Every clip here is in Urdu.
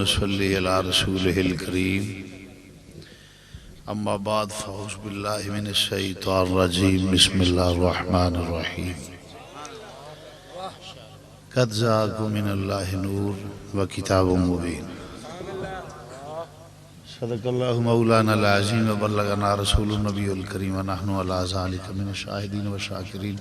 صلی علی رسولہ الکریم اما بعد فاعوذ باللہ من الشیطان الرجیم بسم اللہ الرحمن الرحیم قد جاءکم من اللہ نور و کتاب مبین صدق اللہ مولانا العظیم و بلغنا رسول النبی الکریم و نحن علی ذالک من الشاہدین و شاکرین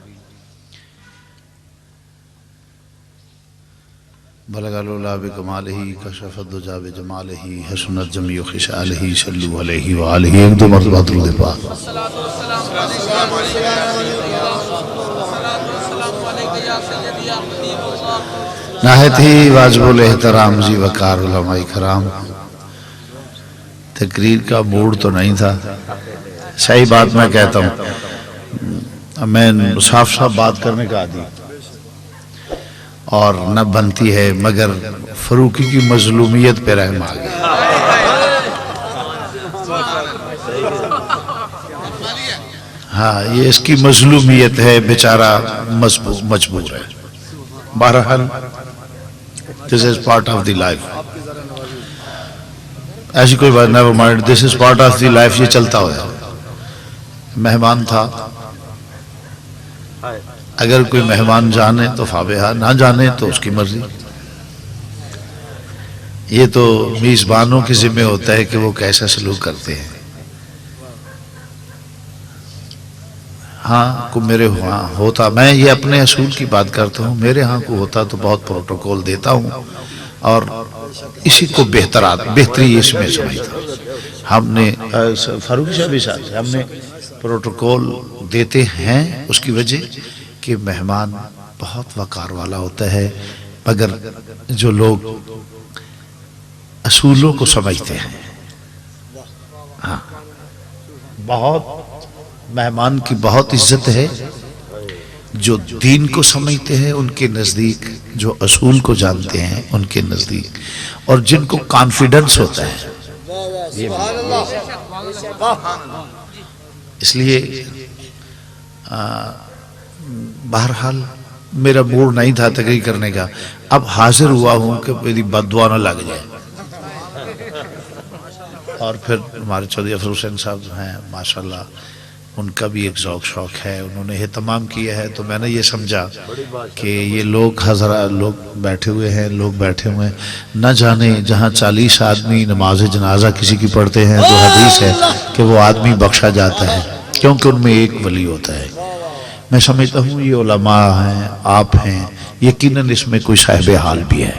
بلغ العلا بکمالہ کشف الدجا بجمالہ حسنت جمیع خصالہ صلو علیہ وآلہ ایک دو مرتبہ درود پاک نہایت ہی واجب الاحترام زی وقار علماء کرام، تقریر کا موڈ تو نہیں تھا، صحیح بات میں کہتا ہوں، میں صاف صاف بات کرنے کا عادی اور نہ بنتی ہے، مگر فروقی کی مظلومیت پہ رحم آ گیا۔ ہاں یہ اس کی مظلومیت ہے، بیچارہ مجبور ہے۔ بہرحال this is part of the life، ایسی کوئی بات never mind، this is part of the life، یہ چلتا ہوا ہے۔ مہمان تھا، اگر کوئی مہمان جانے تو فابہا، نہ جانے تو اس کی مرضی۔ یہ تو میزبانوں کے ذمہ ہوتا ہے کہ وہ کیسا سلوک کرتے ہیں۔ ہاں کو میرے ہاں ہوتا، میں یہ اپنے اصول کی بات کرتا ہوں، میرے ہاں کو ہوتا تو بہت پروٹوکول دیتا ہوں اور اسی کو بہتری اس میں سمجھتا ہوں۔ ہم نے فاروق صاحب ہم نے پروٹوکول دیتے ہیں اس کی وجہ کہ مہمان بہت وقار والا ہوتا ہے، مگر جو لوگ اصولوں کو سمجھتے ہیں، ہاں بہت مہمان کی بہت عزت ہے، جو دین کو سمجھتے ہیں ان کے نزدیک، جو اصول کو جانتے ہیں ان کے نزدیک، اور جن کو کانفیڈنس ہوتا ہے۔ اس لیے بہرحال میرا موڈ نہیں تھا تقریر کرنے کا، اب حاضر ہوا ہوں کہ میری بد دعا نہ لگ جائے۔ اور پھر ہمارے چودھری افضل حسین صاحب ہیں ماشاءاللہ، ان کا بھی ایک ذوق شوق ہے، انہوں نے اہتمام کیا ہے، تو میں نے یہ سمجھا کہ یہ لوگ حضرات لوگ بیٹھے ہوئے ہیں، نہ جانے جہاں 40 آدمی نماز جنازہ کسی کی پڑھتے ہیں تو حدیث ہے کہ وہ آدمی بخشا جاتا ہے، کیونکہ ان میں ایک ولی ہوتا ہے۔ میں سمجھتا ہوں یہ علماء ہیں، آپ ہیں، یقیناً اس میں کوئی صاحب حال بھی ہے۔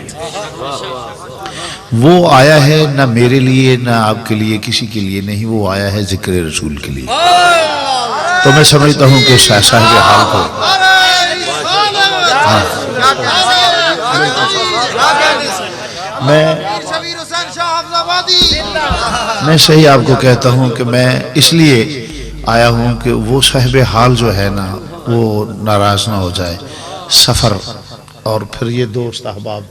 وہ آیا ہے نہ میرے لیے نہ آپ کے لیے، کسی کے لیے نہیں، وہ آیا ہے ذکر رسول کے لیے، تو میں سمجھتا ہوں کہ صاحب حال کو میں صحیح آپ کو کہتا ہوں کہ میں اس لیے آیا ہوں کہ وہ صاحب حال جو ہے نا وہ ناراض نہ ہو جائے۔ سفر اور پھر یہ دوست احباب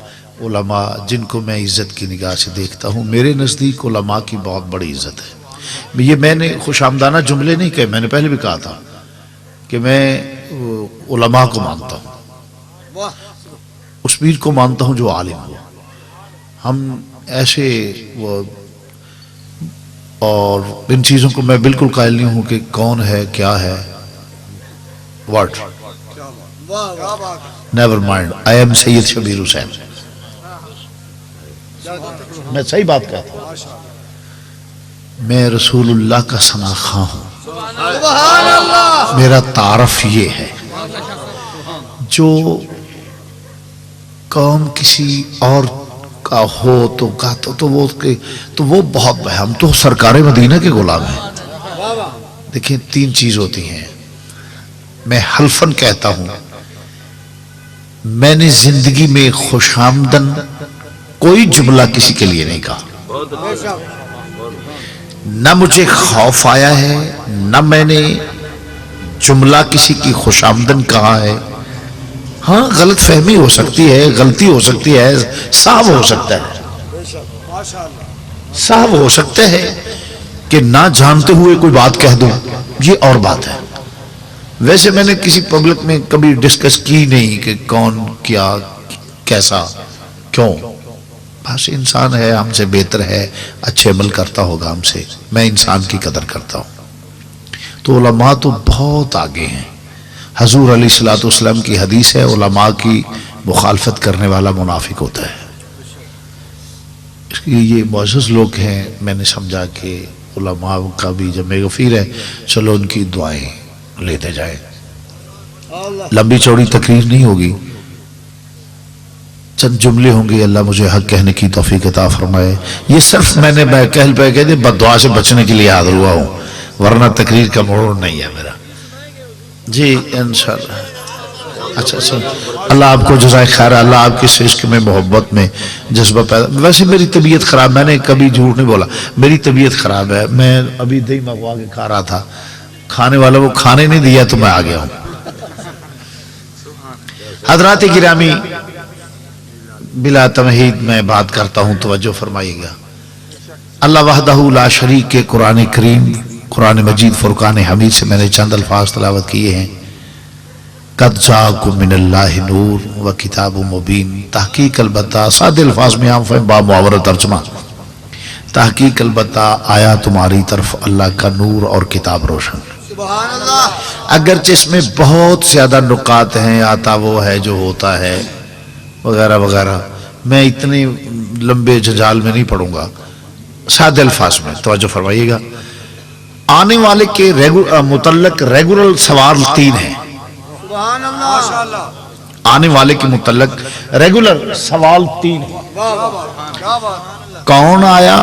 علماء جن کو میں عزت کی نگاہ سے دیکھتا ہوں، میرے نزدیک علماء کی بہت بڑی عزت ہے۔ یہ میں نے خوش آمدانہ جملے نہیں کہے، میں نے پہلے بھی کہا تھا کہ میں علماء کو مانتا ہوں، اس پیر کو مانتا ہوں جو عالم ہو۔ ہم ایسے اور ان چیزوں کو میں بالکل قائل نہیں ہوں کہ کون ہے کیا ہے، what never mind, I am Syed Shabbir Hussain, میں صحیح بات کہتا ہوں، میں رسول اللہ کا ثنا خواں ہوں، میرا تعارف یہ ہے۔ جو قوم کسی اور کا ہو تو وہ بہت ہم تو سرکار مدینہ کے غلام ہیں۔ دیکھیں 3 چیز ہوتی ہیں، میں حلفاً کہتا ہوں میں نے زندگی میں خوش آمدن کوئی جملہ کسی کے لیے نہیں کہا، نہ مجھے خوف آیا ہے، نہ میں نے جملہ کسی کی خوش آمدن کہا ہے۔ ہاں غلط فہمی ہو سکتی ہے، غلطی ہو سکتی ہے، صاحب ہو سکتا ہے، صاحب ہو سکتا ہے کہ نہ جانتے ہوئے کوئی بات کہہ دوں، یہ اور بات ہے۔ ویسے میں نے کسی پبلک میں کبھی ڈسکس کی نہیں کہ کون کیا کیسا کیوں، بس انسان ہے، ہم سے بہتر ہے، اچھے عمل کرتا ہوگا ہم سے، میں انسان کی قدر کرتا ہوں۔ تو علماء تو بہت آگے ہیں۔ حضور علیہ الصلوۃ والسلام کی حدیث ہے، علماء کی مخالفت کرنے والا منافق ہوتا ہے۔ یہ معزز لوگ ہیں، میں نے سمجھا کہ علماء کا بھی جمع غفیر ہے، چلو ان کی دعائیں لیتے جائیں۔ لمبی چوڑی تقریر نہیں ہوگی، چند جملے ہوں گے۔ اللہ مجھے حق کہنے کی توفیق عطا فرمائے۔ یہ صرف میں نے کہل پہ کہہ دے بد دعا سے بچنے کے لیے حاضر ہوا ہوں، ورنہ تقریر کا موڑ نہیں ہے میرا۔ جی انشاءاللہ۔ اچھا اللہ آپ کو جزائے خیر، اللہ آپ کے عشق میں محبت میں جذبہ پیدا۔ ویسے میری طبیعت خراب، میں نے کبھی جھوٹ نہیں بولا، میری طبیعت خراب ہے۔ میں ابھی دہی منگوا کے کھا رہا تھا، کھانے والا وہ کھانے نہیں دیا تو میں آ گیا ہوں۔ حضرات گرامی، بلا تمہید میں بات کرتا ہوں، توجہ فرمائیے گا۔ اللہ وحدہ لا شریک کے قرآن کریم، قرآن مجید فرقان حمید سے میں نے چند الفاظ تلاوت کیے ہیں۔ قد جاءکم من اللہ نور و کتاب مبین۔ تحقیق البتہ سادے الفاظ میں عام فہم با معاورہ ترجمہ، تحقیق البتہ آیا تمہاری طرف اللہ کا نور اور کتاب روشن۔ سبحان اللہ۔ اگرچہ اس میں بہت زیادہ نکات ہیں، آتا وہ ہے جو ہوتا ہے وغیرہ وغیرہ، میں اتنے لمبے جنجال میں نہیں پڑھوں گا، سادے الفاظ میں توجہ فرمائیے گا۔ آنے والے کے متعلق ریگولر سوال 3 ہیں۔ سبحان اللہ، ماشاءاللہ۔ آنے والے کے متعلق ریگولر سوال 3 ہیں۔ کیا بات۔ کون آیا،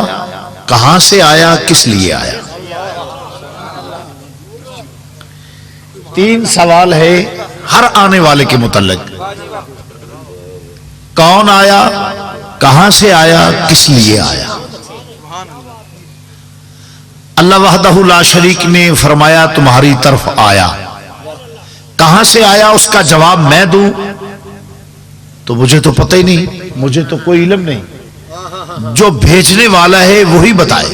کہاں سے آیا، کس لیے آیا؟ 3 سوال ہے ہر آنے والے کے متعلق۔ کون آیا، کہاں سے آیا، کس لیے آیا؟ اللہ وحدہ لا شریک نے فرمایا تمہاری طرف آیا۔ کہاں سے آیا اس کا جواب میں دوں تو مجھے تو پتہ ہی نہیں، مجھے تو کوئی علم نہیں، جو بھیجنے والا ہے وہی بتائے۔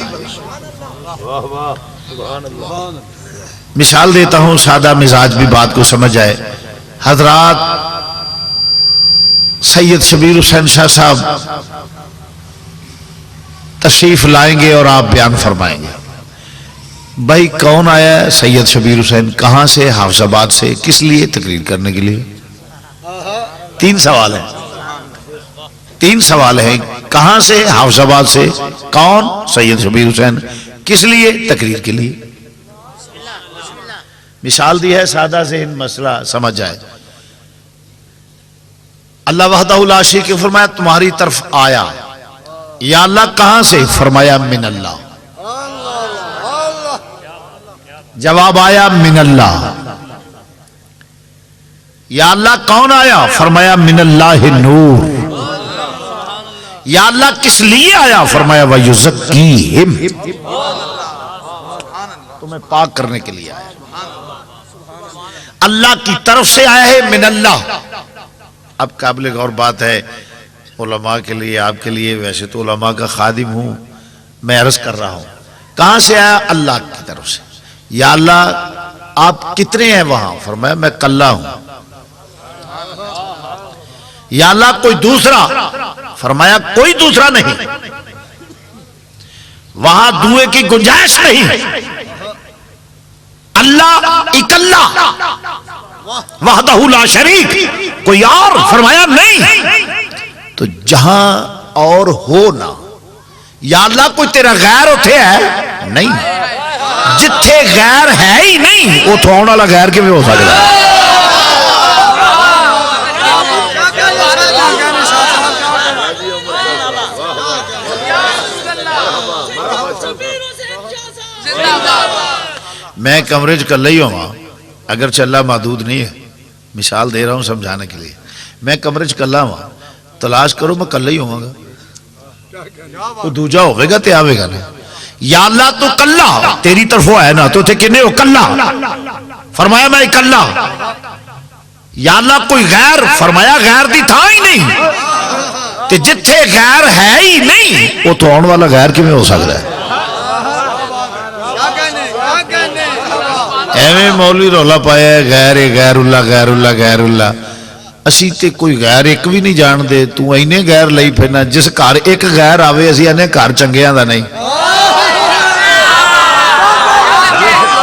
مثال دیتا ہوں، سادہ مزاج بھی بات کو سمجھ جائے۔ حضرات سید شبیر حسین شاہ صاحب تشریف لائیں گے اور آپ بیان فرمائیں گے۔ بھائی کون آیا ہے؟ سید شبیر حسین۔ کہاں سے؟ حافظ آباد سے۔ کس لیے؟ تقریر کرنے کے لیے۔ 3 سوال ہیں، 3 سوال ہیں۔ کہاں سے؟ حافظ آباد سے۔ کون؟ سید شبیر حسین۔ کس لیے؟ تقریر کے لیے۔ مثال دی ہے، سادہ ذہن مسئلہ سمجھ جائے۔ اللہ وحدہ لا شریک نے فرمایا تمہاری طرف آیا۔ یا اللہ کہاں سے؟ فرمایا من اللہ۔ جواب آیا من اللہ۔ یا اللہ کون آیا؟ فرمایا من اللہ نور۔ یا اللہ کس لیے آیا؟ فرمایا وَيُزَكِّيهِمْ، تمہیں پاک کرنے کے لیے آیا۔ اللہ کی طرف سے آیا ہے، من اللہ۔ اب قابل غور بات ہے علماء کے لیے، آپ کے لیے، ویسے تو علماء کا خادم ہوں، میں عرض کر رہا ہوں کہاں سے آیا؟ اللہ کی طرف سے۔ یا اللہ آپ کتنے ہیں وہاں؟ فرمایا میں کلہ ہوں۔ یا اللہ کوئی دوسرا؟ فرمایا کوئی دوسرا نہیں، وہاں دوئے کی گنجائش نہیں، اللہ اکلا، وحدہ لا شریک، کوئی اور؟ فرمایا نہیں۔ تو جہاں اور ہو نہ، یا اللہ کوئی تیرا غیر اتھے ہے؟ نہیں۔ جتھے غیر ہے ہی نہیں، وہ تو آنے والا غیر کے بھی ہو سکتا ہے۔ میں کمرے چ کلہ ہی ہوں، اگرچہ اللہ محدود نہیں ہے، مثال دے رہا ہوں سمجھانے کے لیے۔ میں کمرے چ کلہ ہوں، تلاش کرو میں کلہ ہی ہوں گا، تو دوجا ہوئے گا تے آوے گا نا۔ یا اللہ تو کلہ، تیری طرف وہ ہے نا، تو تھے کنے ہو؟ کلہ۔ فرمایا میں کلہ۔ یا اللہ کوئی غیر؟ فرمایا غیر دی تھا ہی نہیں، تے جتھے غیر ہے ہی نہیں، وہ تو آن والا غیر کی میں ہو سکتا ہے۔ ایویں مولوی رولا پایا ہے غیر اللہ غیر اللہ غیر اللہ، اسی تے کوئی غیر ایک بھی نہیں جان دے، تو اینے غیر لئی پھرنا، جس گھر ایک غیر آوے اسی آنے گھر چنگیاں دا نہیں،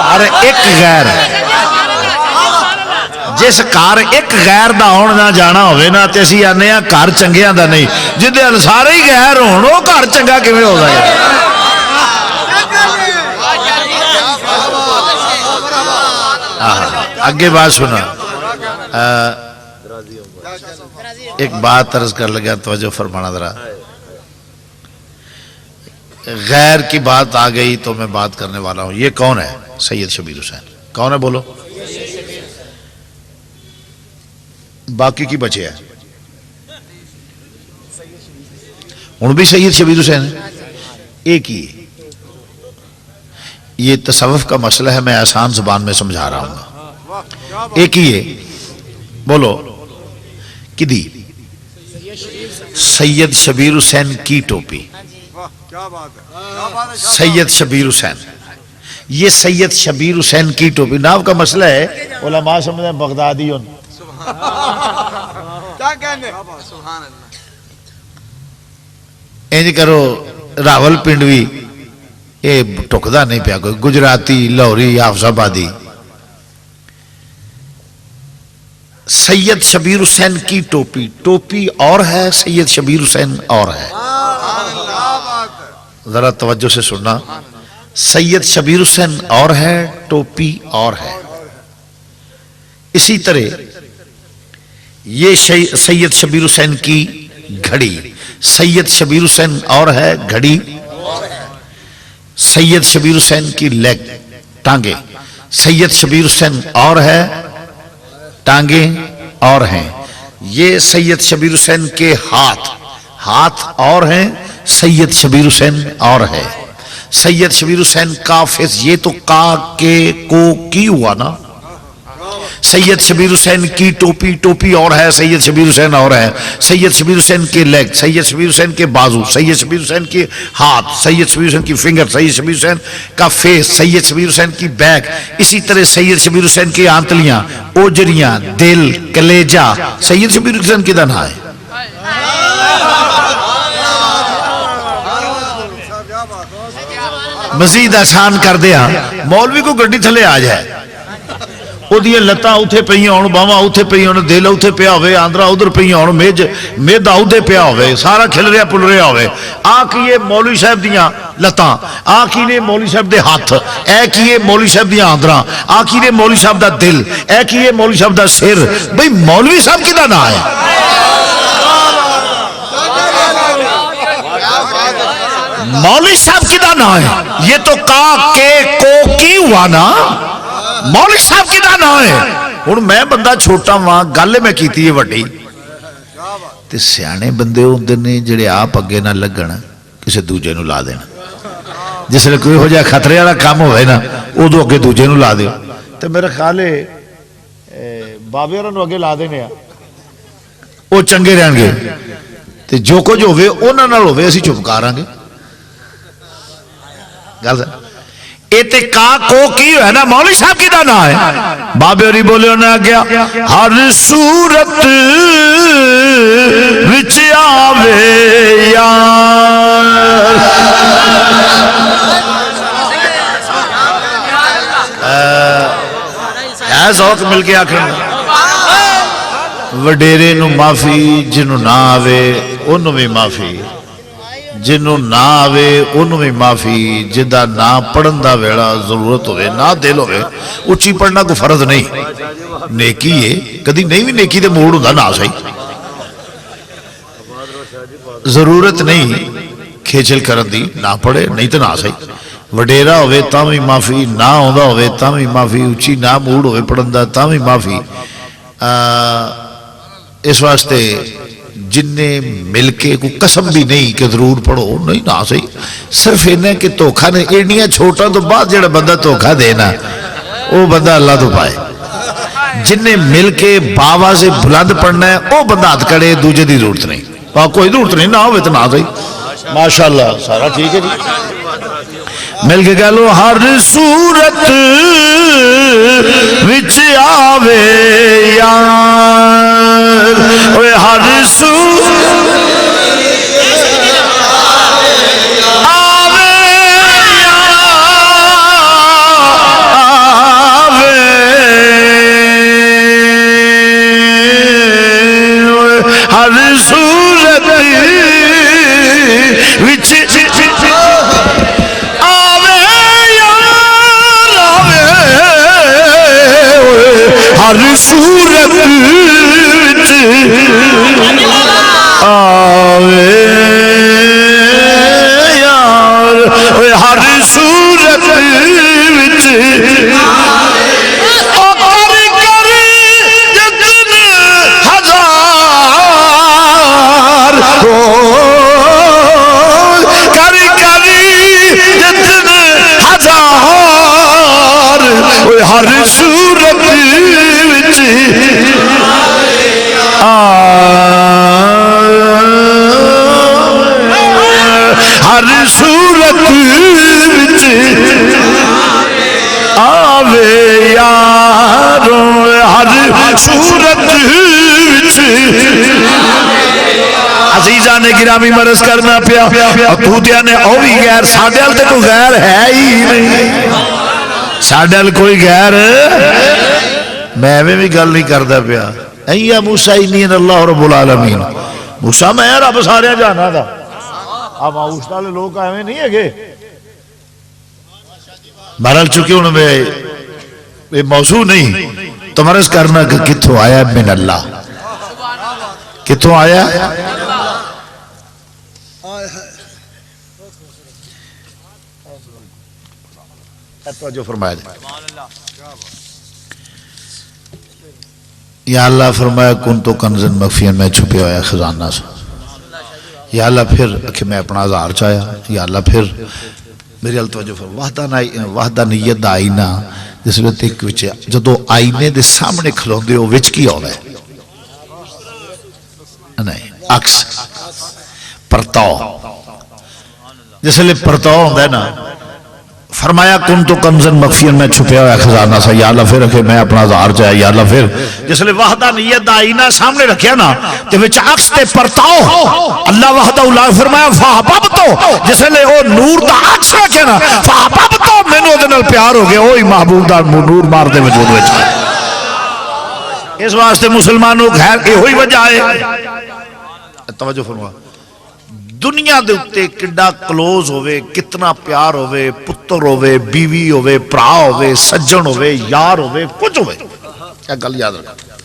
گھر ایک غیر، جس گھر ایک غیر دا آن نہ جانا ہوئے نا تے اسی آنے گھر چنگیاں دا نہیں، جدے سارے ہی غیر ہون وہ گھر چنگا کیویں ہو جائے؟ آگے بات سنا، ایک بات عرض کر لگا، توجہ فرمانا ذرا، غیر کی بات آ گئی تو میں بات کرنے والا ہوں۔ یہ کون ہے؟ سید شبیر حسین۔ کون ہے بولو؟ باقی کی بچے ہیں؟ ان بھی سید شبیر حسین ہے، ایک ہی۔ یہ تصوف کا مسئلہ ہے، میں آسان زبان میں سمجھا رہا ہوں، ایک ہی ہے۔ بولو کدی؟ سید شبیر حسین کی ٹوپی، سید شبیر حسین، یہ سید شبیر حسین کی ٹوپی نام کا مسئلہ ہے۔ علماء سمجھتے ہیں بغدادی ان انج کرو، راول پنڈوی یہ ٹکدا نہیں پیا، کوئی گجراتی، لاہوری، حافظ آبادی۔ سید شبیر حسین کی ٹوپی، ٹوپی اور ہے، سید شبیر حسین اور ہے۔ ذرا توجہ سے سننا، سید شبیر حسین اور ہے، ٹوپی اور ہے۔ اسی طرح یہ سید شبیر حسین کی گھڑی، سید شبیر حسین اور ہے، گھڑی۔ سید شبیر حسین کی لیگ، ٹانگیں، سید شبیر حسین اور ہے، ٹانگیں اور ہیں۔ یہ سید شبیر حسین کے ہاتھ، ہاتھ اور ہیں، سید شبیر حسین اور ہے۔ سید شبیر حسین کا فیس، یہ تو کا کے کو کی ہوا نا۔ سید شبیر حسین کی ٹوپی، ٹوپی اور ہے، سید شبیر حسین اور ہے۔ سید شبیر حسین کے لیگ، سید شبیر حسین کے بازو، سید شبیر حسین کے ہاتھ، سید شبیر حسین کی فنگر، سید شبیر حسین کا فیس، سید شبیر حسین کی بیک۔ اسی طرح سید شبیر حسین کی آنتلیاں، اوجریاں، دل، کلیجہ، سید شبیر حسین کی دنہا ہے۔ مزید آسان کر دیا، مولوی کو گڈی تھلے آ جائے، وہ دیئے لتاں اتھے پہیاں ہون، باواں اتھے پہیاں ہون، دل اتھے پیا ہوئے، آندرہ ادھر پہیاں ہون، میدہ ادھے پیا ہوئے، سارا کھل رہا پل رہا ہوئے۔ آنکھیے مولوی صاحب دیاں لتاں، آنکھیے مولوی صاحب دے ہاتھ، اے کیے مولوی صاحب دیاں آندرہ، آنکھیے مولوی صاحب دا دل، اے کیے مولوی صاحب دا سر۔ بھئی مولوی صاحب کی دا نہ ہے؟ مولوی صاحب کی دا نہ ہے؟ یہ تو کا کے کو کی ہوا نا، مولوی صاحب کی دا نہ ہے۔ ہن میں بندہ چھوٹا وہاں گل میں کیتی ہے وڈی، تے سیانے بندے ہوندے نے جڑے آپ اگے نہ لگن، کسے دوجے نو لا دینا۔ جس لئے کوئی ہو جائے خطرے والا کام ہوئے نا، ادو اگے دوجے نو لا دیو۔ تے میرا خیال ہے بابے ہوراں نو اگے لا دینے آ، وہ چنگے رہن گے، تے جو کچھ ہوئے انہاں نال ہوئے اسی چپ کراں گے۔ گل ایتے کا کو کی ہے نا، مولوی صاحب کی دا نہ ہے۔ بابے ہوری بولے ہونا گیا، ہر صورت وچ آوے یار، ہے ذوق مل کے آخر وڈیرے نو معافی، جنوں نہ آوے انہوں بھی معافی، جنوں نہ آوے انہوں بھی معافی، جدہ نہ پڑھن دا ویڑا ضرورت ہوئے، نہ دل ہوئے، اچھی پڑھنا کو فرض نہیں، نیکی ہے، کدی نہیں بھی نیکی دے موڑ ہوندہ نہ صحیح، ضرورت نہیں کھیچل کرن دی، نہ پڑھے نہیں تو نہ صحیح، وڈیرا ہوئے تاں بھی معافی، نہ ہوندہ ہوئے تاں بھی معافی، اچھی نہ موڑ ہوئے پڑھن دا تاں بھی معافی۔ اس واسطے جن نے مل کے کوئی قسم بھی نہیں کہ ضرور پڑھو، نہیں نہ صحیح، صرف انہیں کہ توکھا نے ایڈیاں چھوٹا تو بعد جڑا بندہ توکھا دینا وہ بندہ اللہ تو پائے۔ جن نے مل کے باوا سے بلند پڑھنا ہے وہ بندہ ہاتھ کڑے، دوجے دی ضرورت نہیں، کوئی ضرورت نہیں، نہ ہوئے تو نہ صحیح۔ ماشاءاللہ سارا ٹھیک ہے جی۔ مل کے کہہ لو ہر صورت وچ آوے یار اوے ہر صورت ہر صورت وچ آوے یار آوے ہر صورت وچ آوے یار ہر صورت وچ ہر صورت وچ ہر صورت وچ آوے یارو ہر صورت وچ عزیزاں نے گرامی مرض کرنا پیا اتھوتیاں نے او بھی غیر ساڈے ال تے کوئی غیر ہے ہی نہیں ساڈے کوئی غیر میں بھی گل نہیں کرتا پیا ایا موسیٰ انی اللہ رب العالمین موسیٰ میں رب سارے جانا تھا اب اس والے لوگ ایویں نہیں ہے بہرحال چکے ان میں موضوع نہیں تو مرض کرنا کہ کتوں آیا من اللہ کتوں آیا جو فرمایا جائے یا اللہ فرمایا کن تو کنزن مخفین میں چھپے ہویا خزانہ سا یا اللہ پھر کہ میں اپنا ہزار چاہیا یا اللہ پھر میری التوجہ فرمایا وحدہ نیت دا آئینہ جس وقت ایک وچے جدو آئینے دے سامنے کھلوں دے وہ وچ کی ہو رہے نہیں عکس پرتاؤ جس لئے پرتاؤ ہوندہ ہے نا فرمایا کن تو کنزن مخفین میں چھپیا ہوا خزانہ سا یا اللہ پھر رکھے میں اپنا ہزار چاہے یا اللہ پھر جس لئے وحدہ نیت دا آئینہ سامنے رکھیا نا تو وچ عکس تے پرتاؤ اللہ وحدہ اللہ فرمایا فاحباب تو جس لئے وہ نور دا عکس رکھے نا فاحباب تو میں نے ادھنال پیار ہو گیا وہی محبوب دا نور مار دے وجود وچ اس واسطے مسلمانوں خیر یہ ہوئی وجہ ہے توجہ فرما دنیا دے اتے کڈا کلوز ہوئے کتنا پیار ہوئے پتر ہوئے بیوی ہوئے پرا ہوئے سجن ہوئے یار ہوئے کچھ ہوئے کیا گل یاد رکھا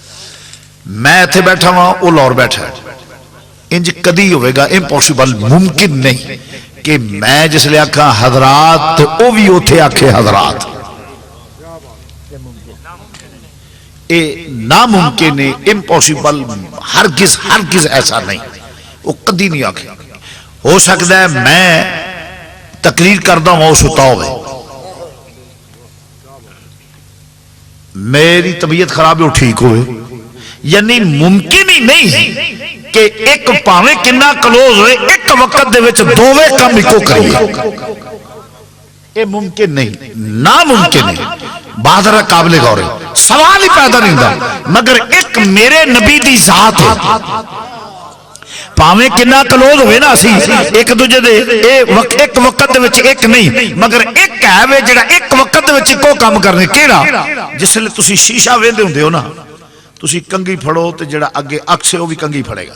میں تھے بیٹھا ہوا وہ لور بیٹھا ہے انج کدی ہوئے گا امپوسیبل ممکن نہیں کہ میں جس لئے آکھا حضرات او بھی ہوتے آکھے حضرات اے ناممکن ہے امپوسیبل ہرگز ایسا نہیں وہ کدی نہیں آکھے ہو سکتا ہے میں تقریر کردہ ہوں وہ ستا ہوئے میری طبیعت خراب ہے وہ ٹھیک ہوئے یعنی ممکن ہی نہیں کہ ایک پاویں کنہ کلوز ہوئے ایک وقت دے وچ دووے کم اکو کریے یہ ممکن نہیں ناممکن ہے بہادر قابل غور ہے سوال ہی پیدا نہیں دا مگر ایک میرے نبی دی ذات ہے پاویں کنا کلوز ہوئے نا سی ایک دوجہ دے ایک وقت دے وچ ایک نہیں مگر ایک ہے وے جڑا ایک وقت دے وچ کو کام کرنے کیڑا جس لئے تسی شیشہ ویندے ہوندے ہو نا تسی کنگھی پھڑو تے جڑا اگے اکس ہے وہ بھی کنگھی پھڑے گا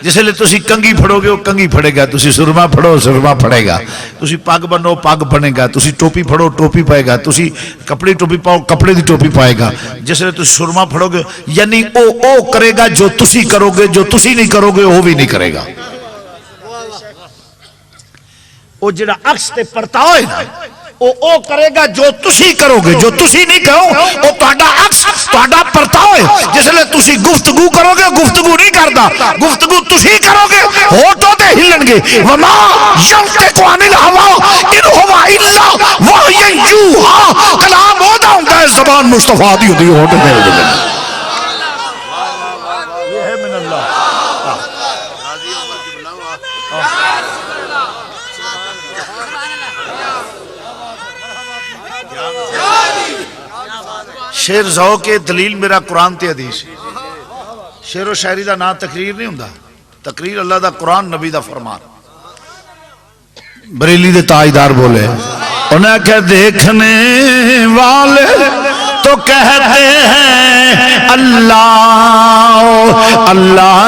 جس لئے تسی کنگھی پھڑو گے وہ کنگھی پھڑے گا تسی سرما پھڑو سرما پھڑے گا تسی پاگ بنو پاگ بنے گا تسی ٹوپی پھڑو ٹوپی پائے گا تسی کپڑی ٹوپی پاؤ کپڑے دی ٹوپی پائے گا جس لئے تسی سرما پھڑو گے یعنی او کرے گا جو تسی کرو گے جو تسی نہیں کرو گے وہ بھی نہیں کرے گا وہ جڑا عکس تے پرتاؤ ہے نا وہ کرے گا جو تسی کرو گے جو تسی نہیں کرو وہ تہاڈا عکس تہاڈا پرتاؤ ہے جس لئے تسی گفتگو کرو گے گفتگو نہیں کردا گفتگو تسی کرو گے ہونٹوں تے ہلن گے وما ینطق عن الہوا ان هو الا وحی یوحی کلام ہوتا ہوندا ہے زبان مصطفیٰ دی ہوندی ہونٹ تے ہلن گے یہ ہے من اللہ شیر ذوق کے دلیل میرا قرآن تے حدیث. شعر و شاعری دا نام تقریر نہیں ہوندا. تقریر اللہ دا قرآن نبی دا فرمان. بریلی دے تاجدار بولے انہیں کہ دیکھنے والے تو کہتے ہیں اللہ اللہ.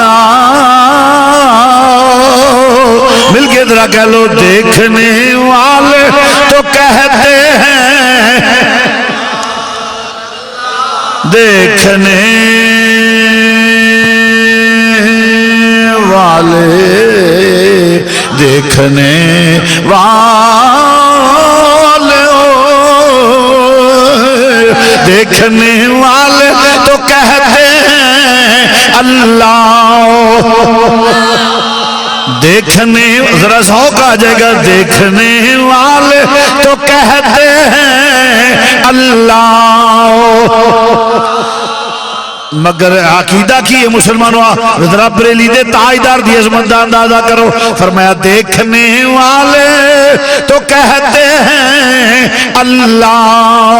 مل کے ذرا کہہ لو دیکھنے والے تو کہتے ہیں دیکھنے والے دیکھنے والے دیکھنے والے تو کہتے ہیں اللہ. دیکھنے ذرا ذوق آ جائے گا. دیکھنے والے تو کہتے ہیں اللہ مگر عقیدہ کی ہے مسلمانوں. ذرا بریلی دے تاجدار دی عظمت دا اندازہ کرو. فرمایا دیکھنے والے تو کہتے ہیں اللہ.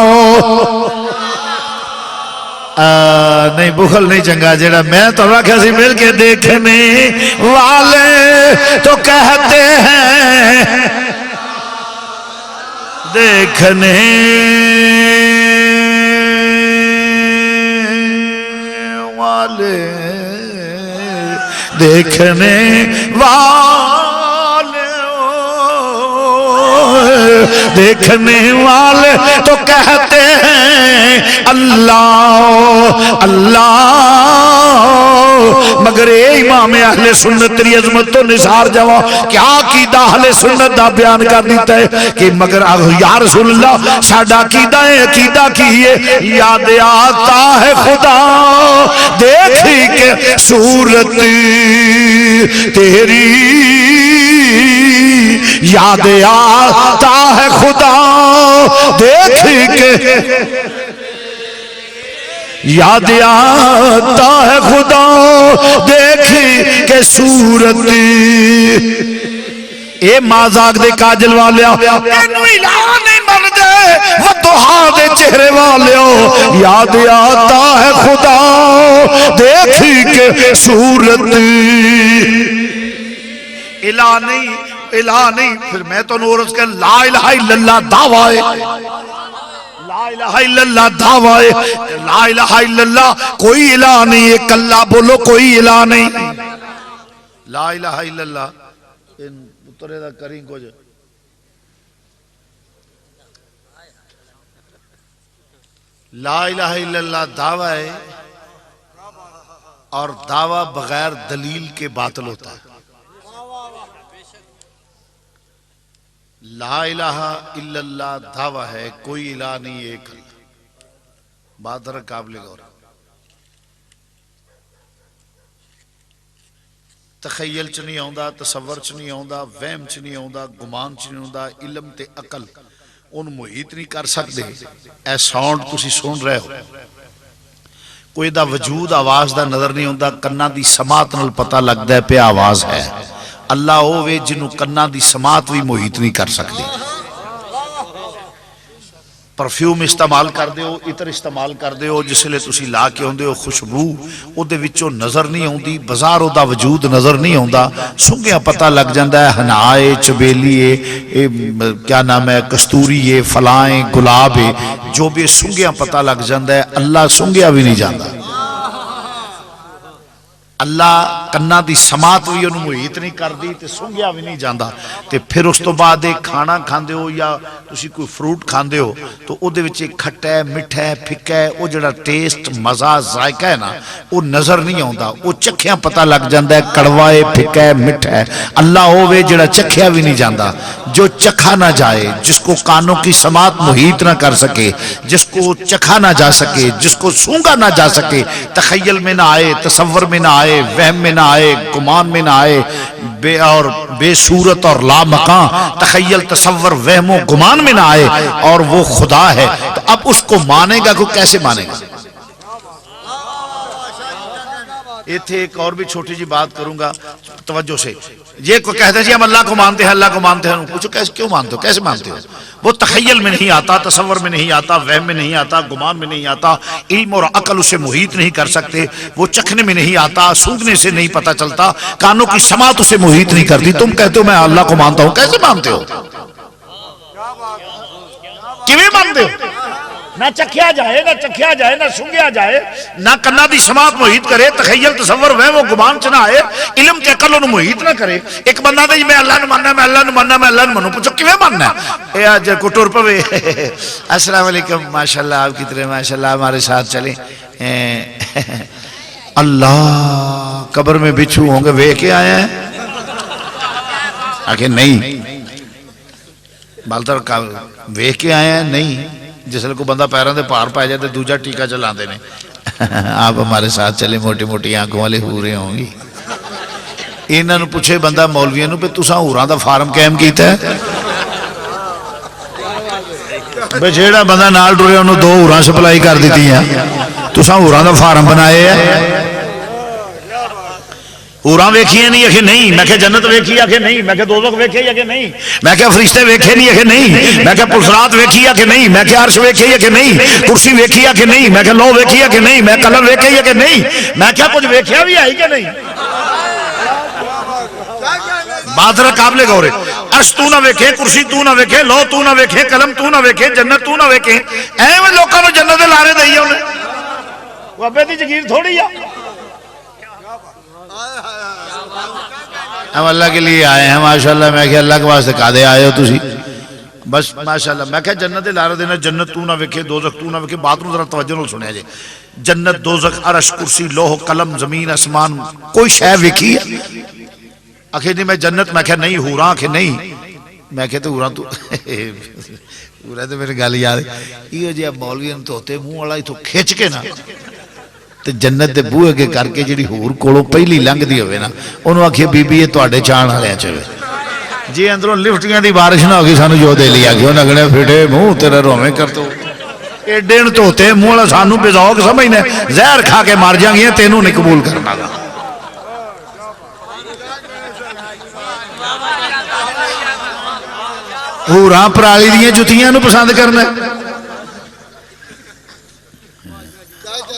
نہیں بخل نہیں چنگا جڑا میں تو رکھا سی مل کے دیکھنے والے تو کہتے ہیں دیکھنے والے دیکھنے والے دیکھنے والے تو کہتے ہیں اللہ اللہ. مگر اے امام اہل سنت تیری عظمت تو نثار جاوا کیا عقیدہ اہل سنت دا بیان کر دیتا ہے کہ مگر یا رسول اللہ ساڈا عقیدہ ہے. عقیدہ کی ہے یاد آتا ہے خدا دیکھی کے صورت تیری یاد آتا ہے خدا دیکھی کے یاد آتا ہے خدا دیکھی کے صورت. اے مازاق دے کاجل والیا اینو الہ نہیں من دے وطہا دے چہرے والیو یاد آتا ہے خدا دیکھی کے صورت. الہ نہیں الہ نہیں. پھر میں تو نورس کہ لا الہ الا اللہ دعوی لا الہ الا اللہ دعوی لا الہ الا اللہ کوئی الہ نہیں. ایک اللہ بولو کوئی الہ نہیں. لا الہ الا اللہ پترے دا کریں کچھ لا الہ الا اللہ دعوی ہے اور دعوی بغیر دلیل کے باطل ہوتا ہے. لا الہ الا اللہ دعویٰ ہے کوئی الہ نہیں ایک اللہ. بات ذرا قابل غور. تخیل چ نہیں آوندا تصور چ نہیں آوندا وہم چ نہیں آوندا گمان چ نہیں آوندا علم تے عقل ان محیط نہیں کر سکتے. اے ساؤنڈ تسی سن رہے ہو کوئی دا وجود آواز دا نظر نہیں آوندا کنا دی سماعت نال پتہ لگدا ہے پہ آواز ہے. اللہ ہووے جنوں کنا دی سماعت بھی محیط نہیں کر سکتی. پرفیوم استعمال کر دیو عطر استعمال کر دیو جس لئے تسی لا کے ہوندے ہو خوشبو او دے وچوں نظر نہیں ہوندی بازار او دا وجود نظر نہیں ہوندا. سنگیا پتہ لگ جاندا ہے ہنائے چبیلی کیا نام ہے کستوری فلائیں گلاب جو بھی سنگیا پتہ لگ جاندا ہے. اللہ سنگیا بھی نہیں جاندا. اللہ کنا دی سماعت بھی انہوں محیط نہیں کر دی تے سنگیا بھی نہیں جاندہ. تے پھر اس تو بعد ایک کھانا کھاندے ہو یا تسی کوئی فروٹ کھاندے ہو تو او دے وچ ایک کھٹا ہے مٹھا ہے پھکا ہے او جڑا ٹیسٹ مزہ ذائقہ ہے نا او نظر نہیں ہوندا. او چکھیاں پتہ لگ جاندہ ہے کڑوا ہے پھکا ہے مٹھا ہے. اللہ ہووے جڑا چکھیا بھی نہیں جاندہ جو چکھا نہ جائے جس کو کانوں کی سماعت محیط نہ کر سکے جس کو چکھا نہ جا سکے جس کو سونگا نہ جا سکے تخیل میں نہ آئے تصور میں نہ آئے وہم میں نہ آئے گمان میں نہ آئے بے صورت اور لا مکان تخیل تصور وہم و گمان میں نہ آئے اور وہ خدا ہے تو اب اس کو مانے گا کو کیسے مانے گا. یہ تھے ایک اور بھی چھوٹی جی بات کروں گا توجہ سے. یہ کوئی کہتے ہیں جی ہم اللہ کو مانتے ہیں، اللہ کو مانتے ہیں، پوچھو کیسے، کیوں مانتے ہو، کیسے مانتے ہو؟ وہ تخیل میں نہیں آتا، تصور میں نہیں آتا، وہم میں نہیں آتا، گمان میں نہیں آتا، علم اور عقل اسے محیط نہیں کر سکتے، وہ چکھنے میں نہیں آتا، سونگنے سے نہیں پتہ چلتا، کانوں کی سماعت اسے محیط نہیں کرتی۔ تم کہتے ہو میں اللہ کو مانتا ہوں، کیسے مانتے ہو؟ کیویں مانتے ہو؟ نہ چکھیا جائے، نہ چکھیا جائے، نہ سنگیا جائے، نہ کنا دی سماعت محیط کرے، تخیل تصور وہم و گمان چ نہ آئے، علم تے عقل نو محیط نہ کرے۔ ایک بندہ دے میں اللہ نو ماننا، میں اللہ نو ماننا، میں اللہ نو مانوں، پوچھو کیویں ماننا ہے؟ اے اج کو ٹر پوے السلام علیکم، ماشاءاللہ آپ کی طرح ماشاءاللہ ہمارے ساتھ چلیں، اللہ قبر میں بچھو ہوں گے وے کے آیا ہے؟ آکھے نہیں، بالتر وے کے آیا ہے؟ نہیں۔ جس کو بندہ پیروں دے پار پائے جائے تو دوجا ٹیکا چلا دینے، آپ ہمارے ساتھ چلے، موٹی موٹی آنکھوں والے ہورے ہوں گی۔ انہاں نو پوچھے بندہ مولویاں نو پہ تساں ہوراں دا فارم قائم کیتا ہے؟ بے جیڑا بندہ نال ٹرے انہوں 2 ہوراں سپلائی کر دیتی ہیں، تساں ہوراں دا فارم بنائے ہیں۔ ہوراں ویکھیے نہیں آکھے نہیں، میں کہ جنت ویکھی آکھے نہیں، میں کہ دوزخ ویکھی آکھے نہیں، میں کہ فرشتے ویکھے نہیں آکھے نہیں، میں کہ پلسرات ویکھی آکھے نہیں، میں کہ عرش ویکھی آکھے نہیں، کرسی ویکھی آکھے نہیں، میں کہ لو ویکھی آکھے نہیں، میں قلم ویکھی آکھے نہیں، میں کہ کچھ ویکھیا بھی آئی کہ نہیں؟ بات رہا قابل غور ہے، عرش تو نہ ویکھے، کرسی تو نہ ویکھے، لو تو نہ ویکھے، قلم تو نہ ویکھے، جنت تو نہ ویکھے، ایویں لوکاں نوں جنت دے لارے دئی اونے، وہ ابے دی جگیر تھوڑی ہے۔ ہم اللہ کے لیے آئے ہیں ماشاءاللہ، میں کہ اللہ کے واسطے قادے آئے ہو تسی بس ماشاءاللہ، میں کہ جنت لارے دینا، جنت تو نہ ویکھے، دوزخ تو نہ ویکھے، بات نو ذرا توجہ نال سنیا جی، جنت دوزخ عرش کرسی لوح قلم زمین آسمان کوئی شے ویکھی ہے؟ آخر نہیں میں جنت، میں کہ نہیں ہوراں، آخر نہیں، میں کہ تو ہوراں تو ہوراں تو میرے گل یاد یہ جی مولوی تو ہوتے منہ والا تو کھچ کے نا تے جنت دے بوئے کے کر کے جڑی ہور کولوں پہلی لنگ دی ہوئے نا انہوں آکھے بی بی یہ تواڈے چان والے چوے جی اندروں لفٹیاں دی بارش نہ ہوگی سانو جو دے لیا کہ انہاں گنے پھٹے منہ تیرے روویں کر تو ایڈے تو ہوتے منہ والا سانو بے ذوق سمجھنے زہر کھا کے مار جاں گے تینوں نہیں قبول کرنا گا۔ ہوراں پرالی دیاں جتیاں نو پسند کرنا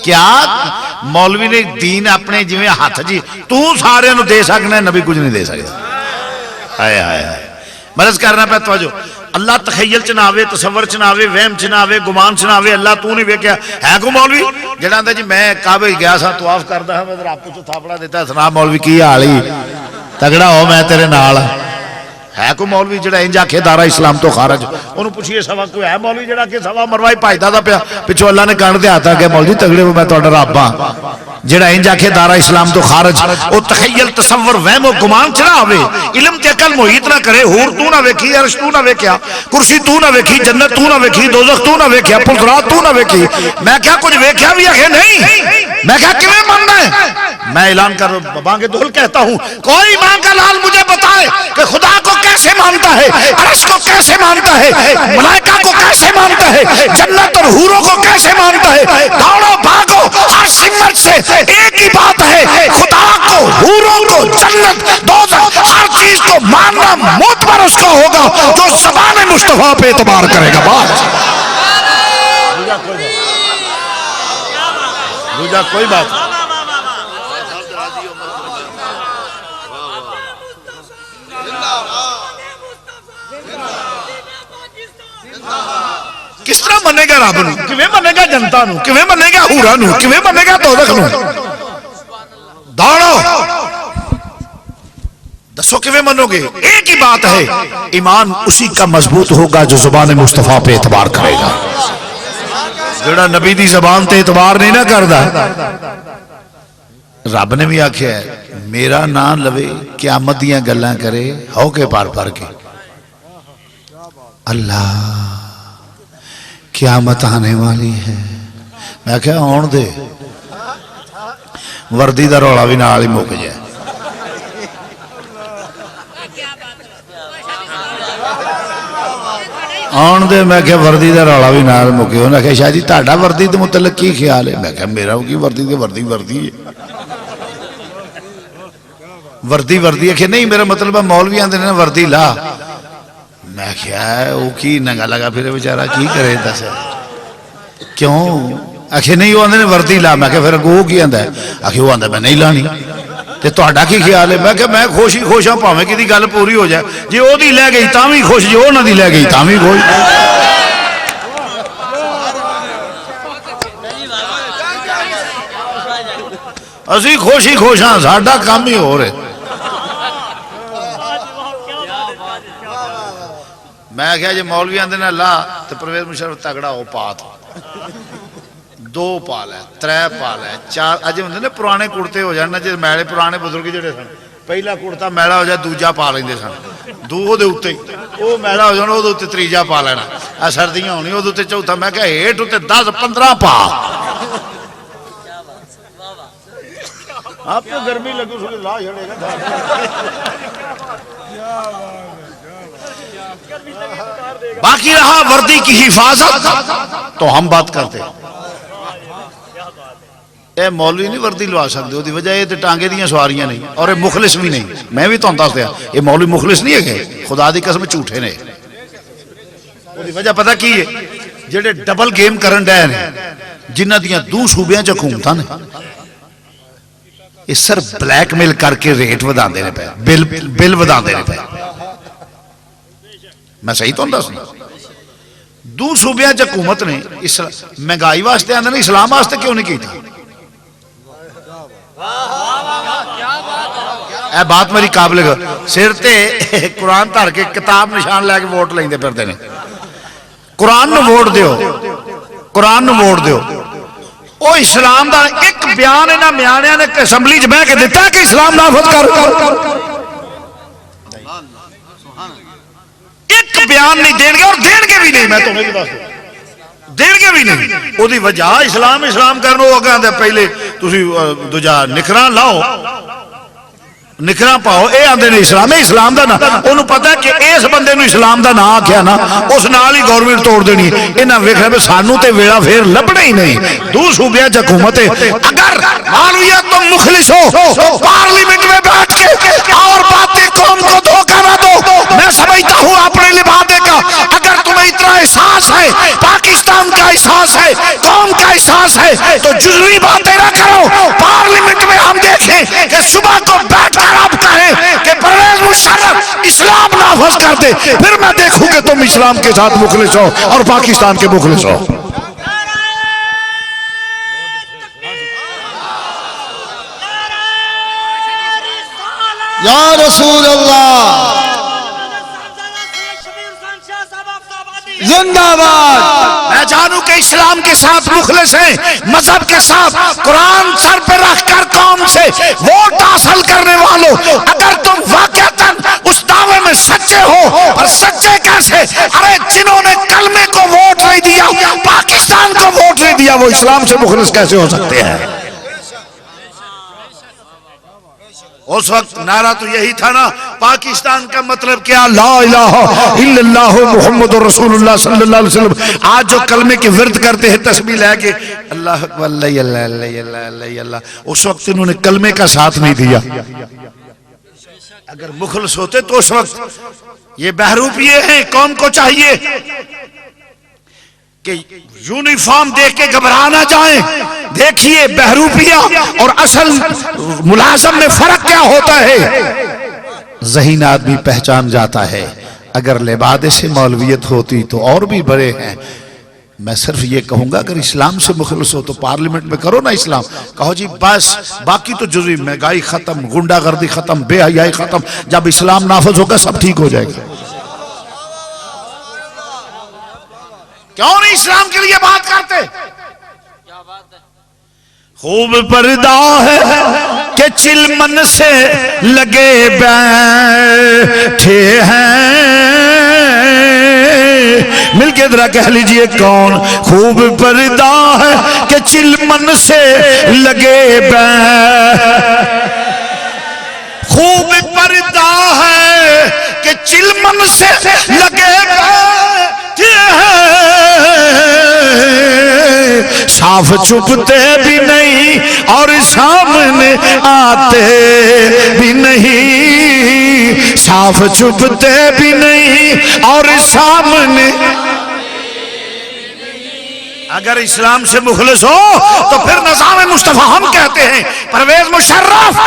کیا مولوی نے دین اپنے جویں ہاتھ جی تو سارے نو دے سکنا ہے، نبی کچھ نہیں دے سکتا۔ آئے آئے آئے مرض کرنا پہ توجہ، اللہ تخیل چ نہ آوے، تصور چ نہ آوے، وہم چ نہ آوے، گمان چ نہ آوے، اللہ تو نہیں ویکھیا ہے کو مولوی جڑا آندا جی میں کعبے گیا سا طواف کردا ہاں، میں ذرا آپ کو تھاپڑا دیتا سنا مولوی کی حال ہی تگڑا ہو میں تیرے نال ہے کوئی مولوی جڑا انج آکھے دارا اسلام تو خارج، انہوں پوچھئے سوا کوئی ہے مولوی جڑا کہ سوا مروائی پائدہ دا پیا پچھو اللہ نے کان دے آتا کہ مولوی تگڑے ہو میں تو رب ہاں جڑا انج آکھے دارا اسلام تو خارج، او تخیل تصور وہم و گمان چ نہ آوے، علم تے عقل محیط نہ کرے، حور تو نہ ویکھی، عرش تو نہ ویکھیا، کرسی تو نہ ویکھی، جنت تو نہ ویکھی، دوزخ تو نہ ویکھیا، پلسرات تو نہ ویکھی، میں کیا کچھ ویکھیا بھی آکھے نہیں، میں کیا کیویں ماننا ہے؟ میں اعلان کر بانگے دول کہتا ہوں کوئی ماں کا لال مجھے بتائے کہ خدا کو کیسے مانتا ہے، عرش کو کیسے مانتا ہے، ملائکہ کو کیسے مانتا ہے، جنت اور حوروں کو کیسے مانتا ہے، دوڑو بھاگو ہر سمت سے ایک ہی بات ہے، خدا کو، حوروں کو، جنت، دوزخ ہر چیز کو ماننا معتبر اس کو ہوگا جو زبان مصطفیٰ پہ اعتبار کرے گا۔ بات دوجا کوئی بات کس طرح منے گا رب نو، کیویں منے گا جنتا نو، کیویں منے گا حوراں نو، کیویں منے گا دوزخ نو؟ دوڑو دسو کیویں منو گے؟ ایک ہی بات ہے، ایمان اسی کا مضبوط ہوگا جو زبان مصطفیٰ پہ اعتبار کرے گا، جڑا نبی دی زبان تے اعتبار نہیں نہ کردا۔ رب نے بھی آکھیا ہے میرا نام لوے قیامت دیاں گلاں کرے ہو کے پار پار کے، اللہ قیامت آنے والی ہے، میں کہا آن دے وردی دا رولا بھی نال ہی مک جائے، آن دے میں کہا وردی دا رولا بھی نال مکے، انہوں نے کہا شاہ جی تہاڈا وردی دے متعلق کی خیال ہے؟ میں کہا میرا کی وردی دے وردی ہے، وردی وردی ہے کہ نہیں میرا مطلب ہے مولوی آندے نے وردی لا میں کیا ہے وہ کی ننگا لگا پھر بیچارہ کی کرے دس کیوں آخر نہیں وہ آندے نے وردی لا میں کہ پھر وہ کی آندا ہے آخر وہ آندا میں نہیں لانی تے تہاڈا کی خیال ہے میں کہ میں خوش ہی خوش ہاں بھاویں کدی گل پوری ہو جائے جی وہ دی لے گئی تاں وی خوش جی وہ نہ دی لے گئی تاں وی خوش اسی خوش ہی خوش ہاں ساڈا کام ہی ہو رہے میں کہا جی مولوی آندے نے لا تو پرویز مشرف تگڑا ہو پات دو پال ہے ترے پال ہے چار اجے ہوندے نے پرانے کرتے ہو جانے جے میلے پرانے بزرگ جڑے سن پہلا کرتا میلا ہو جائے دوجا پا لیندے سن دو دے اوتے او میلا ہو جانا او دے اوتے تیجا پا لینا آ سردیاں ہونی او دے اوتے چوتھا میں کہا ہیٹ اوتے 10 15 پا آپ کو گرمی لگو سو لا چھڑے گا باقی رہا وردی کی حفاظت تو ہم بات کرتے اے مولوی نہیں وردی لوا سکتے وہ وجہ یہ ٹانگے دیاں سواریاں نہیں اور یہ مخلص بھی نہیں میں بھی تہن دس دیا یہ مولوی مخلص نہیں ہے کہ خدا دی قسم جھوٹے نے وہ وجہ پتہ کی ہے جڑے ڈبل گیم کرن ڈے نے جنہ دیاں دو صوبیاں چ حکومتاں نے یہ سر بلیک میل کر کے ریٹ وداندے نے پے بل وداندے نے پے میں صحیح تو دس دو صوبیاں چ حکومت نے مہنگائی واسطے آندے نے اسلام واسطے کیوں نہیں کیتا اے بات میری قابل سر تے قرآن دھر کے کتاب نشان لے کے ووٹ لیندے پھردے نے قرآن نو ووٹ دیو قرآن نو ووٹ دیو او اسلام دا ایک بیان انہاں میانیاں نے اسمبلی چ بیٹھ کے دتا کہ اسلام نافذ کر ایک بیان نہیں دین گے اور دین کے بھی نہیں میں تمہیں بھی دس دین کے بھی نہیں وہ دی وجہ اسلام اسلام کرنو وہ کہندے پہلے تسی دوجا نکراں لاؤ نکراں پاؤ اے آندے نے اسلام اسلام دا نا انہوں پتہ ہے کہ اس بندے نو اسلام دا نا آکھیا نا اس نال ہی گورنمنٹ توڑ دینی انہاں ویکھنا پہ سانو تے ویڑا پھیر لبنا ہی نہیں دو صوبیاں چ حکومت اگر مولویت تم مخلص ہو پارلیمنٹ میں بیٹھ کے اور باتیں قوم کو دھوکہ نہ دو میں سمجھتا ہوں اپنے لبادے کا اگر تمہیں اتنا احساس ہے پاکستان کا احساس ہے قوم کا احساس ہے تو جزوی باتیں نہ کرو پارلیمنٹ میں ہم دیکھیں کہ صبح کو بیٹھ کر آپ کہیں کہ پرویز مشرف اسلام نافذ کر دے پھر میں دیکھوں کہ تم اسلام کے ساتھ مخلص ہو اور پاکستان کے مخلص ہو یا رسول اللہ زندہ باد میں جانوں کہ اسلام کے ساتھ مخلص ہیں مذہب کے ساتھ قرآن سر پہ رکھ کر قوم سے ووٹ حاصل کرنے والوں اگر تم واقعتاً اس دعوے میں سچے ہو اور سچے کیسے ارے جنہوں نے کلمے کو ووٹ نہیں دیا پاکستان کو ووٹ نہیں دیا وہ اسلام سے مخلص کیسے ہو سکتے ہیں اس وقت نعرہ تو یہی تھا نا پاکستان کا مطلب کیا لا الہ الا اللہ محمد رسول اللہ صلی اللہ علیہ وسلم آج جو کلمے کی ورد کرتے ہیں تسبیح لے کے اللہ اکبر اللہ اللہ اللہ اللہ اللہ اس وقت انہوں نے کلمے کا ساتھ نہیں دیا اگر مخلص ہوتے تو اس وقت یہ بہروپیے ہیں قوم کو چاہیے کہ یونیفارم دیکھ کے گھبرا نہ جائیں دیکھیے بہروپیہ اور اصل ملازم میں فرق کیا ہوتا ہے ذہین آدمی پہچان جاتا ہے اگر لبادے سے مولویت ہوتی تو اور بھی بڑے ہیں میں صرف یہ کہوں گا اگر اسلام سے مخلص ہو تو پارلیمنٹ میں کرو نا اسلام کہو جی بس باقی تو جزوی مہنگائی ختم گنڈا گردی ختم بے حیائی ختم جب اسلام نافذ ہوگا سب ٹھیک ہو جائے گا کیوں نہیں اسلام کے لیے بات کرتے خوب پردہ ہے کہ چلمن سے لگے بیٹھے ہیں مل کے ذرا کہہ لیجئے کون خوب پردہ ہے کہ چلمن سے لگے خوب پردہ ہے کہ چلمن سے لگے بیٹھے ہیں صاف چھپتے بھی نہیں اور سامنے آتے بھی نہیں، صاف چھپتے بھی نہیں اور سامنے، اگر اسلام سے مخلص ہو تو پھر نظام مصطفیٰ ہم کہتے ہیں پرویز مشرف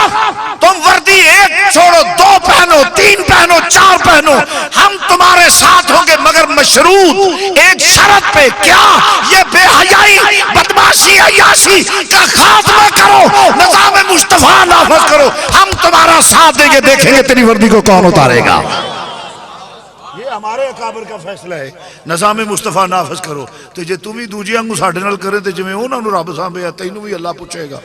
تم وردی ایک چھوڑو، 2 پہنو، 3 پہنو، 4 پہنو، ہم تمہارے ساتھ ہوں گے، مگر مشروط ایک شرط پہ، کیا؟ یہ بے حیائی، بدماشی، عیاشی کا خاتمہ کرو، نظام مصطفیٰ نافذ کرو، ہم تمہارا ساتھ دیں گے، دیکھیں گے تیری وردی کو کون اتارے گا۔ ہمارے اکابر کا فیصلہ ہے، نظام مصطفیٰ نافذ کرو، تو جے تم ہی دوجی انگو ساڑھے نال کریں تو جمیں انہوں نے رب سامبے تینوں بھی اللہ پوچھے گا۔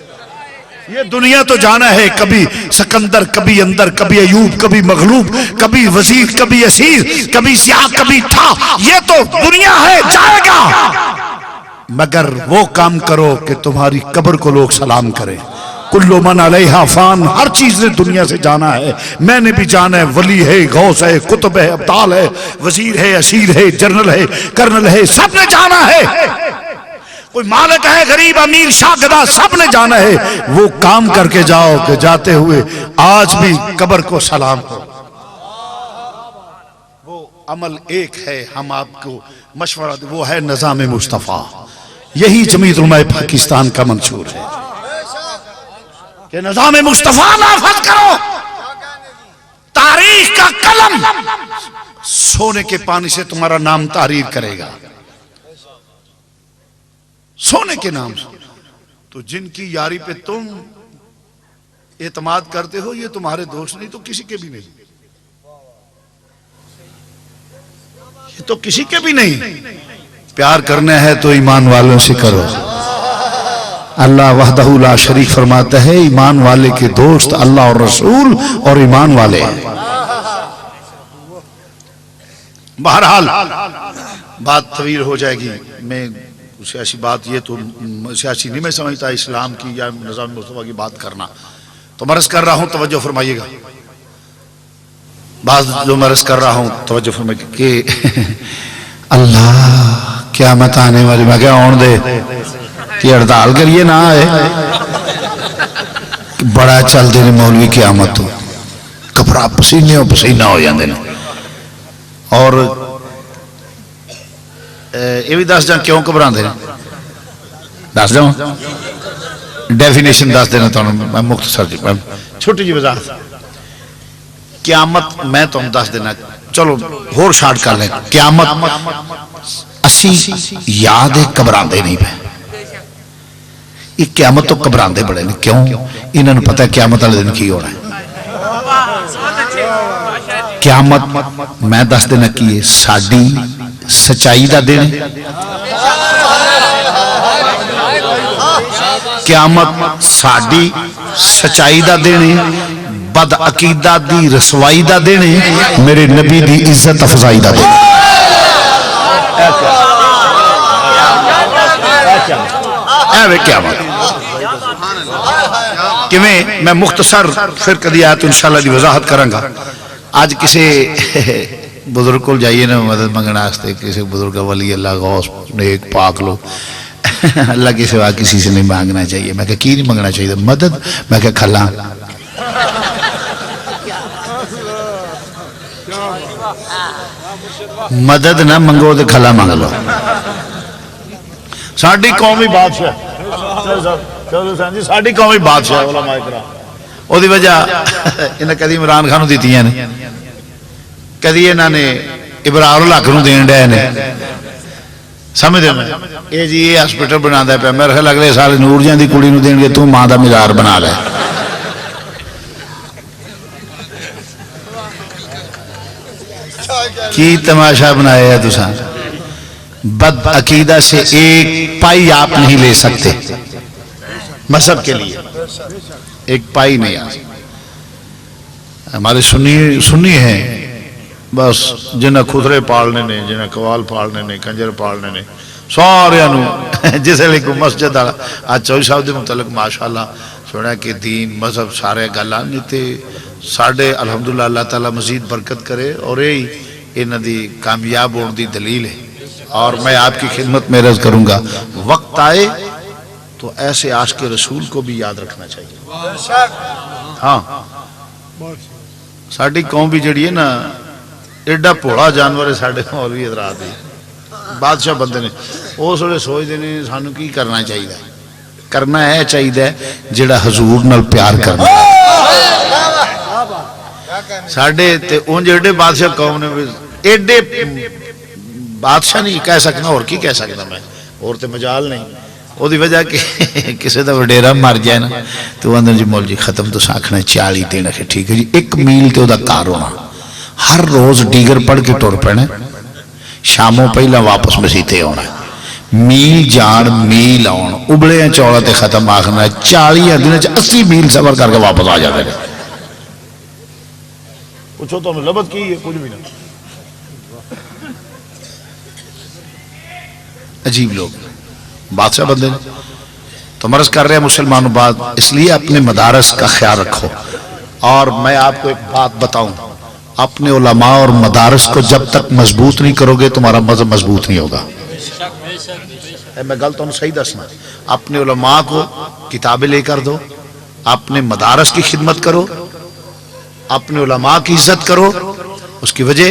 یہ دنیا تو جانا ہے، کبھی سکندر، کبھی اندر، کبھی ایوب، کبھی مغلوب، کبھی وزیر، کبھی اسیر، کبھی سیاہ، کبھی تھا، یہ تو دنیا ہے، جائے گا، مگر وہ کام کرو کہ تمہاری قبر کو لوگ سلام کریں۔ کلو من علیہا فان، ہر چیز نے دنیا سے جانا ہے، میں نے بھی جانا ہے، ولی ہے، غوث ہے، قطب ہے، ابدال ہے، وزیر ہے، اسیر ہے، جنرل ہے، کرنل ہے، سب نے جانا ہے، کوئی مالک ہے، غریب، امیر، شاہ، گدا، سب نے جانا ہے، وہ کام کر کے جاؤ کہ جاتے ہوئے آج بھی قبر کو سلام کرو۔ وہ عمل ایک ہے، ہم آپ کو مشورہ دیں، وہ ہے نظام مصطفیٰ، یہی جمعیت علماء پاکستان کا منشور ہے کہ نظام مصطفیٰ نافذ کرو۔ تاریخ کا قلم سونے کے پانی سے تمہارا نام تحریر کرے گا، سونے کے نام سے۔ تو جن کی یاری پہ تم اعتماد کرتے ہو یہ تمہارے دوست نہیں تو کسی کے بھی نہیں، یہ تو کسی کے بھی نہیں۔ پیار کرنا ہے تو ایمان والوں سے کرو۔ اللہ وحدہ لا شریک فرماتا ہے ایمان والے کے دوست اللہ اور رسول اور ایمان والے ہیں۔ بہرحال بات طویل ہو جائے گی، میں سیاسی بات، یہ تو سیاسی نہیں میں سمجھتا اسلام کی یا نظام مصطفیٰ کی بات کرنا، تو مرض کر رہا ہوں توجہ فرمائیے گا، بعض جو مرض کر رہا ہوں توجہ فرمائیے گا کہ اللہ قیامت آنے والی، میں کہا آن دے کہ ہڑتال کریے نہ آئے، بڑا چل دے مولوی قیامت ہو، کپڑا پسینے ہو پسینہ ہو جاندے نے۔ اور یہ بھی دس جان کیوں گھبران دے دس جاؤں، ڈیفینیشن دس دینا تو میں مختصر جی چھوٹی جی وضاحت۔ قیامت میں تم دس دینا، چلو ہور شارٹ کر لیں، قیامت اسی یاد ہے گھبران دے نہیں پہ، یہ قیامت تو گھبران دے بڑے نہیں، کیوں؟ انہوں نے پتہ ہے قیامت والے دن کی ہونا ہے۔ قیامت میں دس دینا کی ہے ساڑی سچائی دا دن، قیامت ساڑی سچائی دا دن، بد عقیدہ دی رسوائی دا دن، میرے نبی دی عزت افضائی دا دن۔ اے قیامت میں مختصر پھر کدی آیت انشاءاللہ دی وضاحت کروں گا۔ آج کسی بزرگ کو جائیے نا مدد منگنا آستے، کسی بزرگ ولی اللہ غوث نیک پاک لو، اللہ کی سوا کسی سے نہیں مانگنا چاہیے۔ میں کہا کی نہیں مانگنا چاہیے؟ مدد، میں کہا کھلا مدد نہ منگو تو کھلا مانگ لو۔ ساڑھی قومی بادشاہ ساڑھی قومی بادشاہ علماء اکرام، وہ دی وجہ انہیں کدی عمران خان دیتی ہیں، کدی انہوں نے ابرار الحق نو دین ڈے نے، سمجھ دے میں یہ جی یہ ہسپیٹل بنا دے پہ، میرے خیال اگلے سال نور جان دی کڑی نو دین گے، تو ماں دا مزار بنا لے۔ کی تماشا بنایا ہے تساں؟ بد عقیدہ سے ایک پائی آپ نہیں لے سکتے مذہب کے لیے، ایک پائی نہیں آ سکتے۔ ہمارے سنی ہیں بس جنہیں خدرے پالنے نے، جنہیں قوال پالنے نے، کنجر پالنے نے، سارے جسے لئے کو مسجد آج چوئی صاحب دے متعلق ماشاءاللہ سوڑا کہ دین مذہب سارے گلان نہیں تھے ساڑھے الحمدللہ اللہ تعالیٰ مزید برکت کرے، اور یہی انہاں دی کامیاب ہونے دی دلیل ہے۔ اور میں آپ کی خدمت میں عرض کروں گا وقت آئے تو ایسے عاشق رسول کو بھی یاد رکھنا چاہیے. ہاں ساری قوم بھی جڑی ہے نا ایڈا بھولا جانور ہے سارے مولوی حضرات ہی بادشاہ بندے نے اس ویلے سوچتے ہیں سانو کی کرنا چاہیے. کرنا ہے چاہیے جڑا حضور نال پیار کرنا. ساڈے تے اونج ایڈے بادشاہ قوم نے ایڈے بادشاہ نہیں کہہ سکنا اور کی کہہ سکتا میں اور تے مجال نہیں. وہ وجہ کہ کسی کا وڈیرا مر جائے نا تو اندر جی مول جی ختم تو آخنا 40 دن ہے ٹھیک ہے جی 1 میل تے وہ گھر ہونا ہر روز ڈیگر پڑھ کے ٹر پینا شاموں پہلا واپس مسیتے آنا میل جان میل آن ابلے چوڑا تے ختم آخنا 40 دن 80 میل سفر کر کے واپس آ جاتے ہیں. پوچھو تو لبت کی ہے کچھ بھی نہیں. عجیب لوگ بادشاہ بندے تو مرض کر رہے ہیں مسلمانوں بات اس لیے اپنے مدارس کا خیال رکھو. اور میں آپ کو ایک بات بتاؤں اپنے علماء اور مدارس کو جب تک مضبوط نہیں کرو گے تمہارا مذہب مضبوط نہیں ہوگا. میں گل تو صحیح دسنا اپنے علماء کو کتابیں لے کر دو اپنے مدارس کی خدمت کرو اپنے علماء کی عزت کرو. اس کی وجہ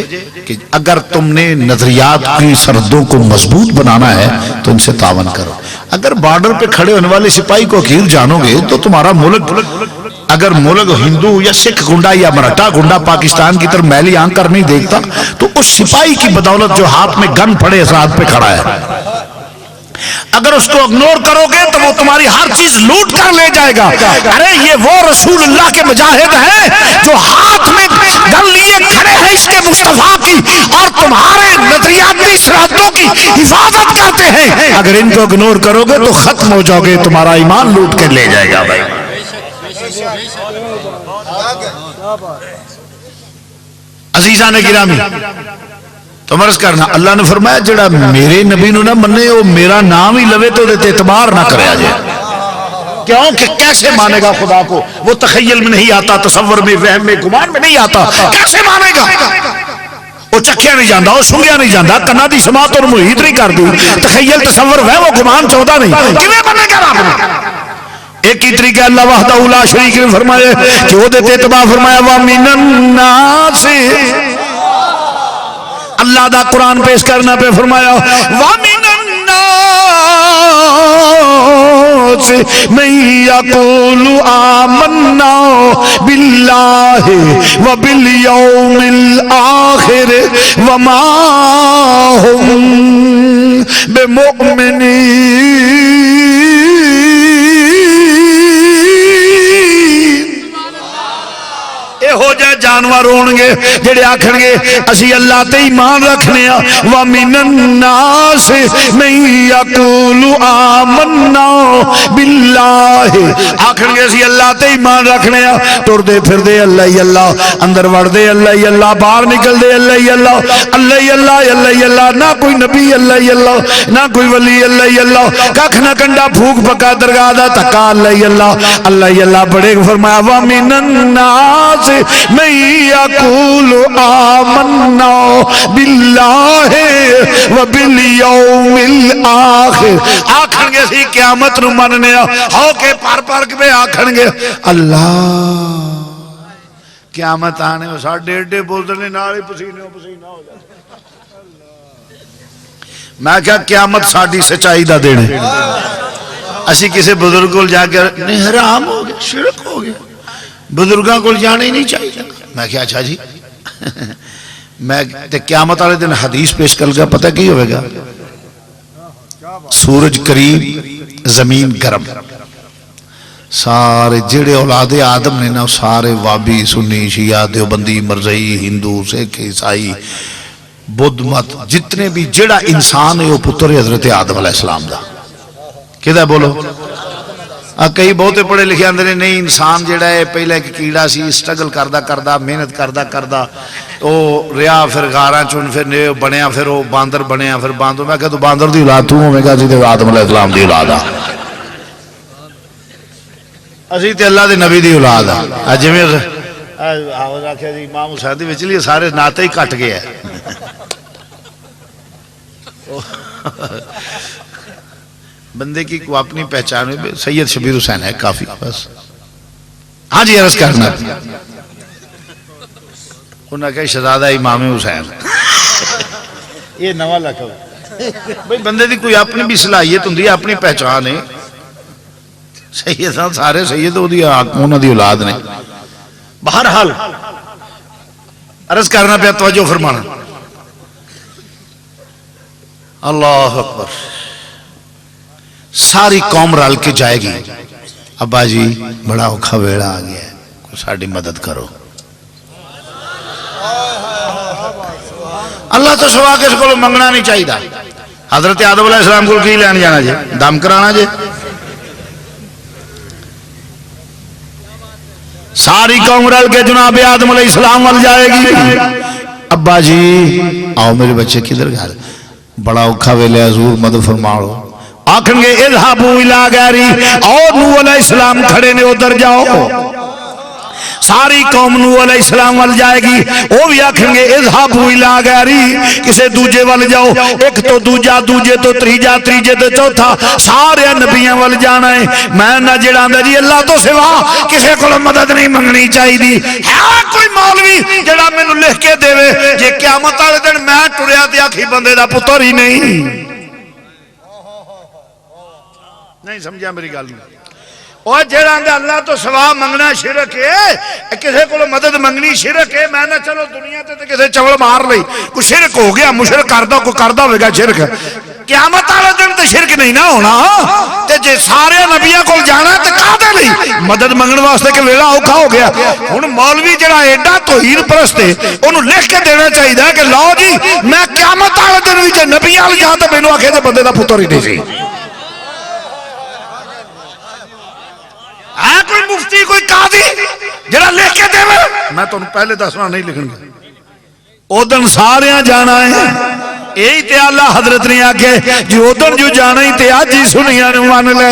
کہ اگر تم نے نظریات کی سرحدوں کو مضبوط بنانا ہے تو ان سے تعاون کرو. اگر بارڈر پہ کھڑے ہونے والے سپاہی کو حقیر جانو گے تو تمہارا ملک اگر ملک ہندو یا سکھ گنڈا یا مراٹھا گنڈا پاکستان کی طرف میلی آنکھ کر نہیں دیکھتا تو اس سپاہی کی بدولت جو ہاتھ میں گن پھڑے ساتھ پہ کھڑا ہے اگر اس کو اگنور کرو گے تو وہ تمہاری ہر چیز لوٹ کر لے جائے گا. ارے یہ وہ رسول اللہ کے مجاہد ہیں جو ہاتھ میں گن لیے کھڑے ہیں اس کے مصطفیٰ کی اور تمہارے نظریاتی سرحدوں کی حفاظت کرتے ہیں. اگر ان کو اگنور کرو گے تو ختم ہو جاؤ گے تمہارا ایمان لوٹ کر لے جائے گا. بھائی عزیزان گرامی تو مرض کرنا اللہ نے فرمایا جڑا میرے نبی نو نہ منے وہ میرا نام ہی لوے تو دیتے اعتبار نہ کرے آجے. کیوں کہ کیسے مانے گا خدا کو وہ تخیل میں نہیں آتا تصور میں وہم میں گمان میں نہیں آتا کیسے مانے گا. وہ چکھیا نہیں جاندہ وہ سنگیا نہیں جاندہ کنا دی سماعت اور محیط نہیں کر دی تخیل تصور وہ گمان چودہ نہیں کیویں بنے گا رب نے. ایک ہی طریقہ اللہ وحدہ لا شریک نے فرمایا کہ وہ دیتے اعتبار فرمایا وَمِنَ النَّاسِ اللہ دا قرآن پیش کرنا پہ فرمایا وَمِنَ النَّاسِ مَن يَقُولُ آمَنَّا بِاللَّهِ وَبِالْيَوْمِ الْآخِرِ وَمَا هُمْ بِمُؤْمِنِينَ. ہو جائے جانور ہون گے جڑے آکھن گے اسی اللہ تے ایمان رکھنے ہیں. وَمِنَ النَّاسِ مَن يَقُولُ آمَنَّا بِاللَّهِ آکھن گے اسی اللہ تے ایمان رکھنے ہیں ٹر دے پھر دے اللہ ہی اللہ اندر وڑ دے اللہ ہی اللہ باہر نکل دے اللہ ہی اللہ اللہ ہی اللہ اللہ ہی اللہ نہ کوئی نبی اللہ ہی اللہ نہ کوئی ولی اللہ ہی اللہ ککھ نہ کنڈا پھوک پکا درگاہ دا تکا اللہ ہی اللہ ہی اللہ بڑے فرمایا وَمِنَ النَّاسِ مَن يَقُولُ آمَنَّا بِاللَّهِ وَبِالْيَوْمِ الْآخِرِ آکھن گے سی قیامت نو مننے ہو کے پر کے آکھن گے اللہ قیامت آنے وہ ساڑھ ڈیڑھ ڈیڑھ بولدنے نالی پسینے ہو جائے. میں کہا قیامت ساڑھی سچائی دا دینے اسی کسی بزرگ کو جا کر نہیں حرام ہو گیا شرک ہو گیا بزرگاں کو جانے ہی نہیں چاہیے. میں کہا اچھا جی میں قیامت والے دن حدیث پیش کر گا پتہ کی ہوئے گا سورج قریب زمین گرم سارے جڑے اولاد آدم نے نا سارے وابی سنی شیعہ دیوبندی مرزئی ہندو سکھ عیسائی بدھ مت جتنے بھی جڑا انسان ہے وہ پتر حضرت آدم علیہ السلام دا کدھا بولو. کئی بہتے پڑھے لکھے اندر نہیں انسان جڑا ہے پہلے ایک کیڑا سی سٹرگل کردہ محنت کردہ وہ رہا پھر غاراں چن پھر بنیا پھر وہ باندر بنیا پھر باندر میں کہا تو باندر دی اولاد تو ہوئے گا جی آدم علیہ السلام دی اولاد اسی تے اللہ دے نبی دی اولاد آ جی میں آخیا جی امام حسین دی وچ لیے سارے ناتے ہی کٹ گئے ہیں بندے کی کو اپنی پہچان ہے، سید شبیر حسین ہے کافی بس. ہاں جی عرض کرنا انہوں نے کہا شہزادہ امام حسین یہ نوا لقب بھئی بندے دی کوئی اپنی بھی صلاحیت ہوندی ہے، اپنی پہچان ہے. سید صاحب سارے سید انہوں دی اولاد نے. بہرحال عرض کرنا پہ توجہ فرمانا. اللہ اکبر. ساری قوم رل کے جائے گی ابا جی بڑا اوکھا ویڑا آ گیا ہے، کوئی ساڈی مدد کرو. اللہ تو سوا کس کو منگنا نہیں چاہیے. حضرت آدم علیہ السلام کو کی لین جانا جی؟ دم کرانا جی؟ ساری قوم رل کے جناب آدم علیہ السلام وال جائے گی. ابا جی آؤ میرے بچے کدھر گھر، بڑا اوکھا ویلے حضور مدد فرماؤ. آکھیں گے اذهبوا الى غیری، اور نوح علیہ السلام کھڑے نے ادھر جاؤ. ساری قوم نوح علیہ السلام وال جائے گی. وہ بھی آکھیں گے اذهبوا الى غیری، کسے دوجے وال جاؤ. ایک تو دوجا، دوجے تو تریجا، تریجے تو چوتھا، سارے نبیاں وال جانا ہے. میں نہ جڑا جی اللہ تو سوا کسے کو مدد نہیں منگنی چاہیے. ہے کوئی مولوی جڑا مینوں لکھ کے دے جے قیامت والے دن میں ٹریا تے آکھی بندے دا پتر ہی نہیں. نہیں سمجھا میری گل میں؟ اور جڑا اللہ تو سوا منگنا شرک ہے، کسے کو مدد منگنی شرک ہے. میں نہ چلو دنیا تے کسے چول مار لئی کوئی شرک ہو گیا، مشرک کردہ کو کردہ ہوئے گا شرک. قیامت والے دن تے شرک نہیں نہ ہونا. تے جے سارے نبیوں کو جانا تے کہتے نہیں مدد منگن واسطے کہ ویلا اوکھا ہو گیا. ہن مولوی جڑا ایڈا توحید پرست ہے انہوں لکھ کے دینا چاہیے کہ لو جی میں قیامت والے دن وچ نبیاں ول جاں تے مینوں آکھے تے بندے دا پتر ہی نہیں سی. کوئی مفتی کوئی قاضی جڑا لکھ کے دے میں تو پہلے دسنا نہیں لکھن گے. ادن سارے جانا ہے. یہی تے اللہ حضرت نے آکھے جو ادن جو جانا ہی تے آج ہی سنیا نے مان لے.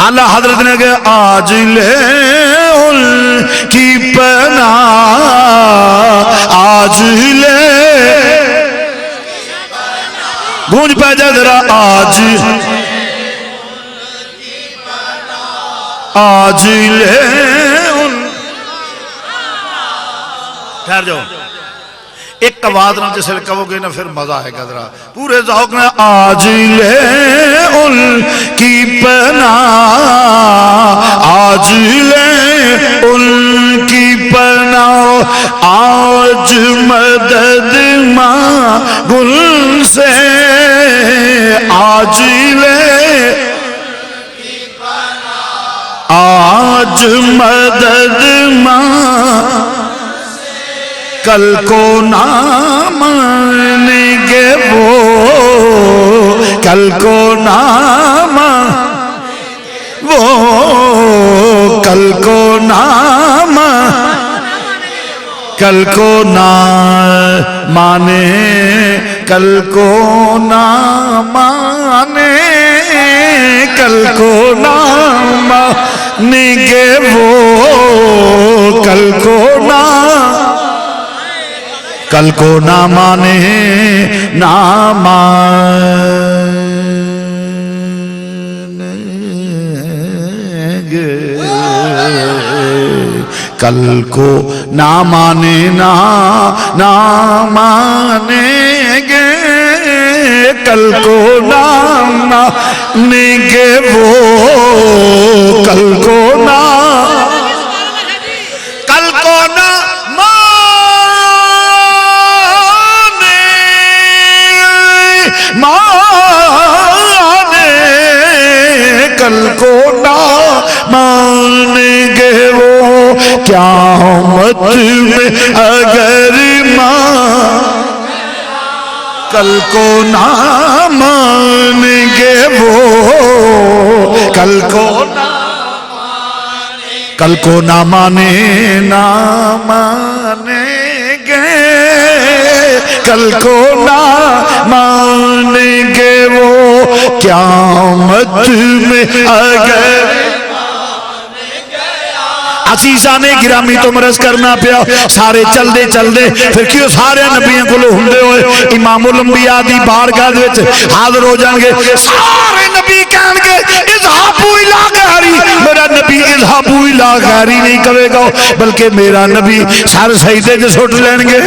اللہ حضرت نے کہا آج لے ان کی پناہ، آج لے گونج پہ جا ذرا آج آج لے ان. ٹھہر جاؤ ایک آواز نہ جسے کہو گے نا پھر مزہ ہے ذرا پورے ذوق میں. آج لے ان کی پناہ، آج لے ان کی پناہ، آج مدد ماں گل سے، آج لے آج مدد ماں کل کو نہ مانیں گے وہ، کل کو نہ وہ کل کو نہ کل کو نہ مانے، کل کو نہ مانے، کل کو نہ مانیں گے وہ، کل کو نہ کل کو نہ مانے نہ مانیں گے، کل کو نہ مانے نہ مانیں گے، کل کو نہ مانیں گے وہ، کل کو نہ کل کو نہ مانیں گے وہ، قیامت میں اگر کل کو نہ مانیں گے وہ، کل کو کل کو نہ مانے نہ مانیں گے، کل کو نہ مانیں گے وہ، قیامت میں اگر عزیزان گرامی تو مرض کرنا پیا سارے چل دے پھر کیوں سارے نبیوں کو ہندے ہوئے امام الانبیاء دی بارگاہ وچ حاضر ہو جان گے سارے نبی کہن گے اذهبوا الى غاری میرا نبی اذهبوا الى غاری نہیں کہے گا بلکہ میرا نبی سر سجدے جو سٹ لین گے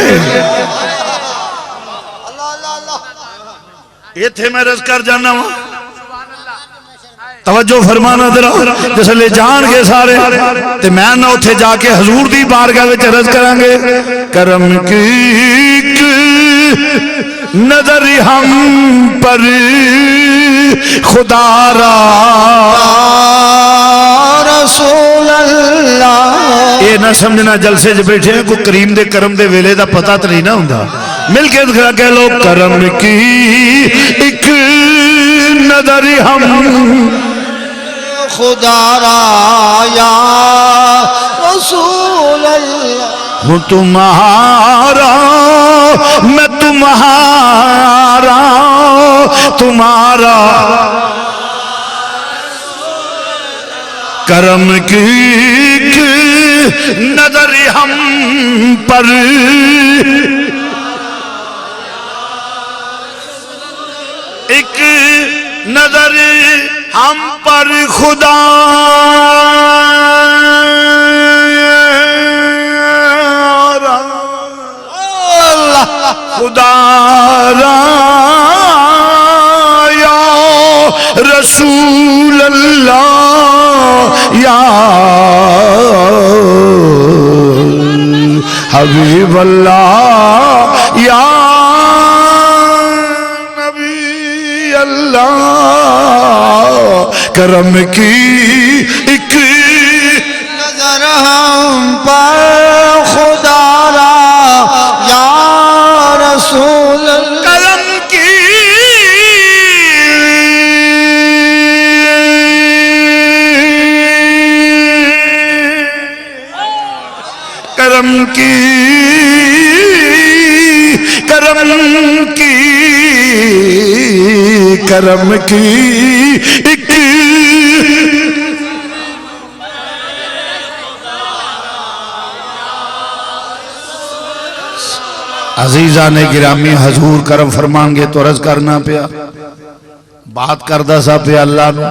یہ تھے میں رض کر جانا ہوں توجہ فرمانا درہ جس لے جان گے سارے تے میں نہ اتھے جا کے حضور دی بارگاہ وچ عرض کریں گے کرم کی نظر ہم پر خدا را رسول اللہ اے نہ سمجھنا جلسے جو بیٹھے ہیں کوئی کریم دے کرم دے ویلے دا پتہ تو نہیں نہ ہوں مل کے دکھا کہ لوگ کرم کی ایک نظر ہم خدا را یا رسول اللہ ہوں تمہارا میں تمہارا کرم کی نظر ہم پر ایک نظر ہم پر خدا را یا رسول اللہ یا حبیب اللہ یا نبی اللہ کرم کی ایک نظر ہم پر خدا را یا رسول کرم کی کرم کی کرم کی ایک عزیزان گرامی حضور کرم فرمان گے تو عرض کرنا پیا بات کردہ سا پیا اللہ نو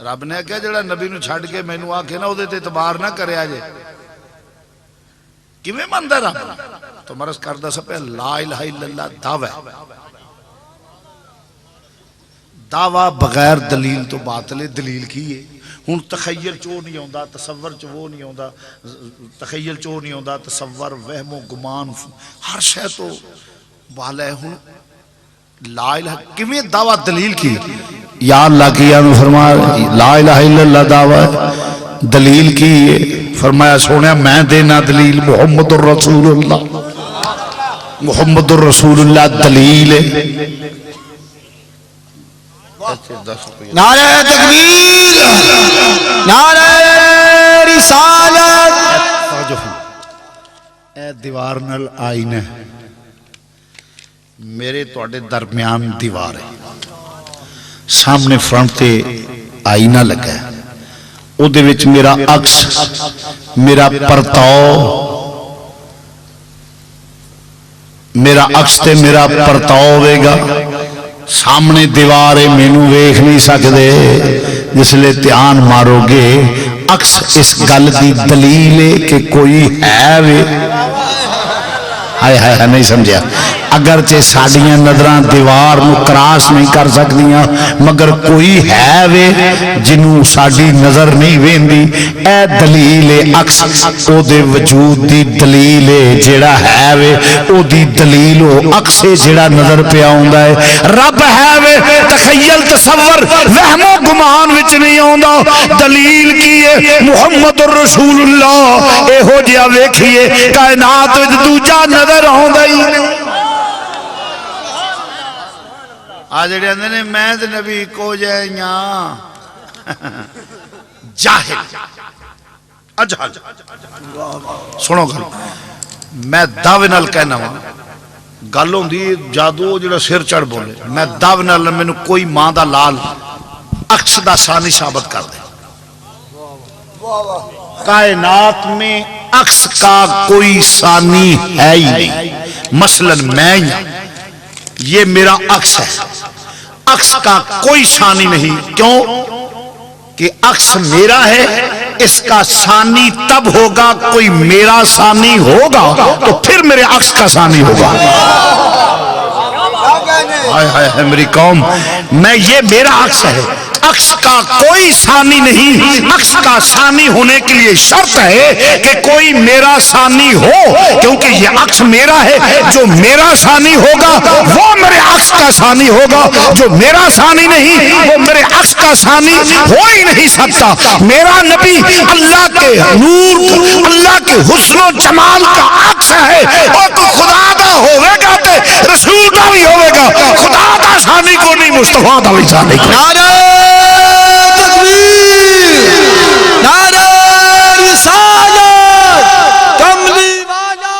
رب نے کہا جڑا نبی نو چھڑ کے میں نو آکے نہ ہوتے اعتبار نہ کرے آجے کیویں مندہ رب تو مرض کردہ سا پیا لا الہ الا اللہ دعوی دعوی بغیر دلیل تو باطل دلیل کی ہے ہون تخیل چو نہیں ہوندہ تصور چو وہ نہیں ہوندہ تخیل چو نہیں ہوندہ تصور وہم و گمان ہر شے تو بالا ہے ہون لا الہ کیویں دعوی دلیل کی یا اللہ کی یا فرمایا لا الہ الا اللہ دعوی دلیل کی ہے فرمایا سونے میں دینا دلیل محمد الرسول اللہ محمد الرسول اللہ دلیل ہے نعرہ تکبیر نعرہ رسالت اے دیوار نل آئینے میرے توڑے درمیان دیوار ہے سامنے فرنٹ تے آئینہ لگا ہے او دے وچ میرا عکس میرا پرتاؤ میرا عکس تے میرا پرتاؤ ہوئے گا سامنے دیوارے مینو ویکھ نہیں سکدے جس لئے دھیان مارو گے عکس اس گل دی دلیل ہے کہ کوئی ہے وے ہائے نہیں سمجھا اگرچہ ساڑیاں نظران دیوار نو کراس نہیں کر سکدیاں مگر کوئی ہے وے جنوں ساڑی نظر نہیں ویندی اے دلیل عکس او دے وجود دی دلیل جیڑا ہے وے او دی دلیل او عکس جیڑا نظر پہ آؤندا ہے رب ہے وے تخیل تصور وہم و گمان وچ نہیں آؤندا دلیل کی ہے محمد الرسول اللہ اے ہو جیا ویکھیے کائنات وچ دوجا نظر آؤندا ہی نہیں آج جڑے اندر نے میں تے نبی کو جائیاں جاہل اجہل سنو گل میں دعوے نال کہنا ہوں گل ہوندی جادو جڑا سر چڑھ بولے میں دعوے نال مینوں کوئی ماں دا لال عکس دا ثانی ثابت کر دے کائنات میں عکس کا کوئی ثانی ہے ہی نہیں. مثلا میں یہ میرا عکس ہے، عکس کا کوئی ثانی نہیں. کیوں کہ عکس میرا ہے، اس کا ثانی تب ہوگا کوئی میرا ثانی ہوگا تو پھر میرے عکس کا ثانی ہوگا. ہائے ہائے میری قوم، میں یہ میرا عکس ہے، عکس کا کوئی ثانی نہیں. عکس کا ثانی ہونے کے لیے شرط ہے کہ کوئی میرا ثانی ہو، کیونکہ یہ عکس میرا ہے. جو میرا ثانی ہوگا وہ میرے عکس کا ثانی ہوگا، جو میرا ثانی نہیں وہ میرے عکس کا ثانی ہو ہی نہیں سکتا. میرا نبی اللہ کے نور، اللہ کے حسن و جمال کا عکس ہے. اور تو خدا دا ہوئے گا تے رسول دا بھی ہوئے گا، خدا دا ثانی کو نہیں، مصطفیٰ دا بھی ثانی کو. نعرہ تکبیر، نعرہ رسالت، کملی والا،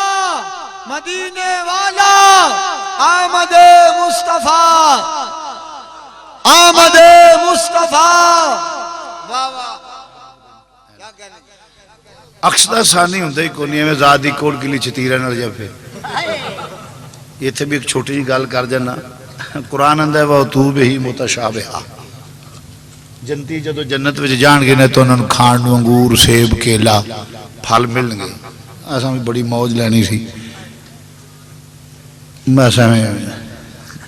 مدینے والا، آمد مصطفیٰ، آمد مصطفیٰ. عکس دا ثانی ہوندہ ہی کو نہیں ہے. ذات دی کوڑ کے لیے چتیرہ نہ جا پھر. یہ تھے بھی ایک چھوٹی جی گال کر جانا. قرآن اندہ ہے وَأُتُوا بِهِ مُتَشَابِهًا. جنتی جدو جنت وچ جان گے تو انہوں کھان انگور سیب کیلا پھل ملن گے. ایسا بھی بڑی موج لینی سی. ایسا میں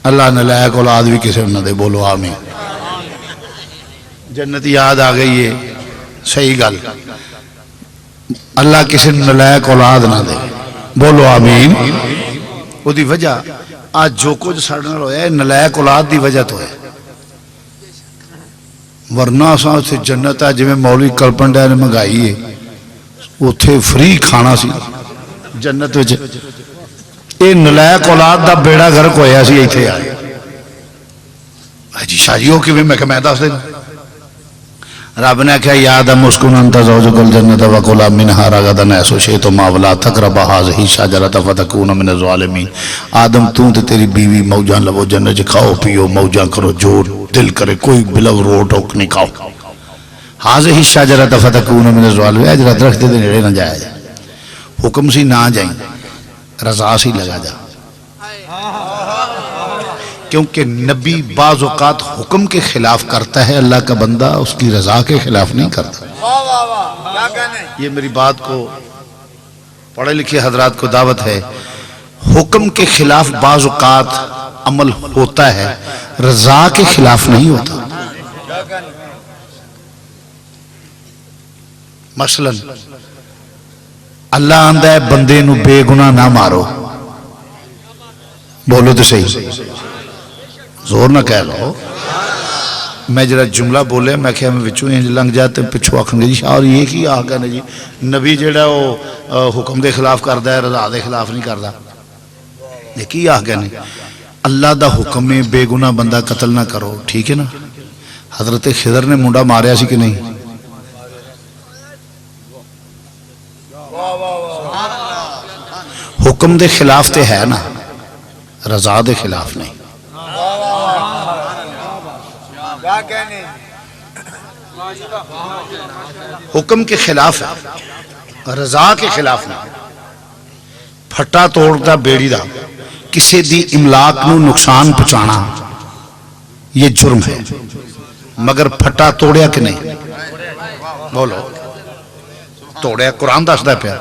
اللہ نے لائق اولاد بھی کسے نہ دے. بولو آمین. جنت یاد آ گئی ہے. صحیح گل. اللہ کسی نلائق اولاد نہ دے. بولو آمین. وہ دی وجہ آج جو کچھ ساڑھنا ہویا ہے نلائق اولاد دی وجہ تو ہے. ورنہ اساں اتھے جنت ہے جی میں مولوی کلپنڈے نے منگائی ہے اتھے فری کھانا سی جنت وچ. اے نلائق اولاد دا بیڑا گھر کو ہے سی ایتھے آئے. جی شاہ جی ہو کہ میں کہ میں دس دینا. رب نے کہا یا آدم اسکن انت زوجک الجنت وکلا منہا رغدا حیث شئتما ولا تقربا هذه الشجرۃ فتکونا من الظالمین. آدم تو تے تیری بیوی موجاں لو جنت چ کھاؤ پیو موجاں کرو جو دل کرے کوئی بلو رو ٹوک نہیں کھاؤ. هذه الشجرۃ فتکونا من الظالمین. اجر درخت دے نیڑے نہ جائے. حکم سی نہ جائیں، رضا سی لگا جا. کیونکہ نبی بعض اوقات حکم کے خلاف کرتا ہے، اللہ کا بندہ اس کی رضا کے خلاف نہیں کرتا. یہ میری بات کو پڑھے لکھے حضرات کو دعوت ہے. حکم کے خلاف بعض اوقات عمل ہوتا ہے، رضا کے خلاف نہیں ہوتا. مثلا اللہ آندہ ہے بندے نو بے گناہ نہ مارو. بولو تو صحیح، زور نہ کہہ لو. میں جرا جملہ بولے میں کہ ہمیں وچوں انج لنگ جاتے پچھو آکھن گے جی اور یہ کی آگا نے جی نبی جڑا وہ حکم دے خلاف کردا ہے رضا دے خلاف نہیں کردا. یہ کی آگا نے اللہ دا حکم میں بے گناہ بندہ قتل نہ کرو. ٹھیک ہے نا. حضرت خضر نے منڈا ماریا سی کہ نہیں؟ حکم دے خلاف تے ہے نا، رضا دے خلاف نہیں. حکم کے خلاف ہے، رضا کے خلاف نہیں. پھٹا توڑتا بیڑی دا کسی دی املاک نو نقصان پہنچانا یہ جرم ہے، مگر پھٹا توڑیا کہ نہیں؟ بولو توڑیا. قرآن دسدا پیا.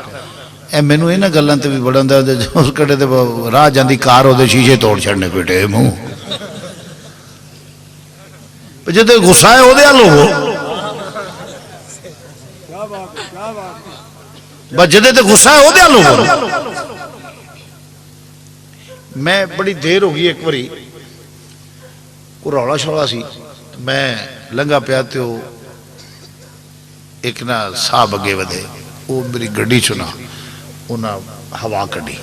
اے مینوں انہاں گلاں تے بھی بڑا ہوندا اس کڑے تے راہ جاندی کار اودے شیشے توڑ چھڑنے بیٹے منہ. جدے غصہ ہے اودے حل ہو بس جدے تے غصہ ہے اودے حل ہو. میں بڑی دیر ہو گئی ایک باری کو رولا شولا سی میں لنگا پیا تے ایک نا صاحب اگے ودے وہ میری گڈی چنا انہاں ہوا کڈی.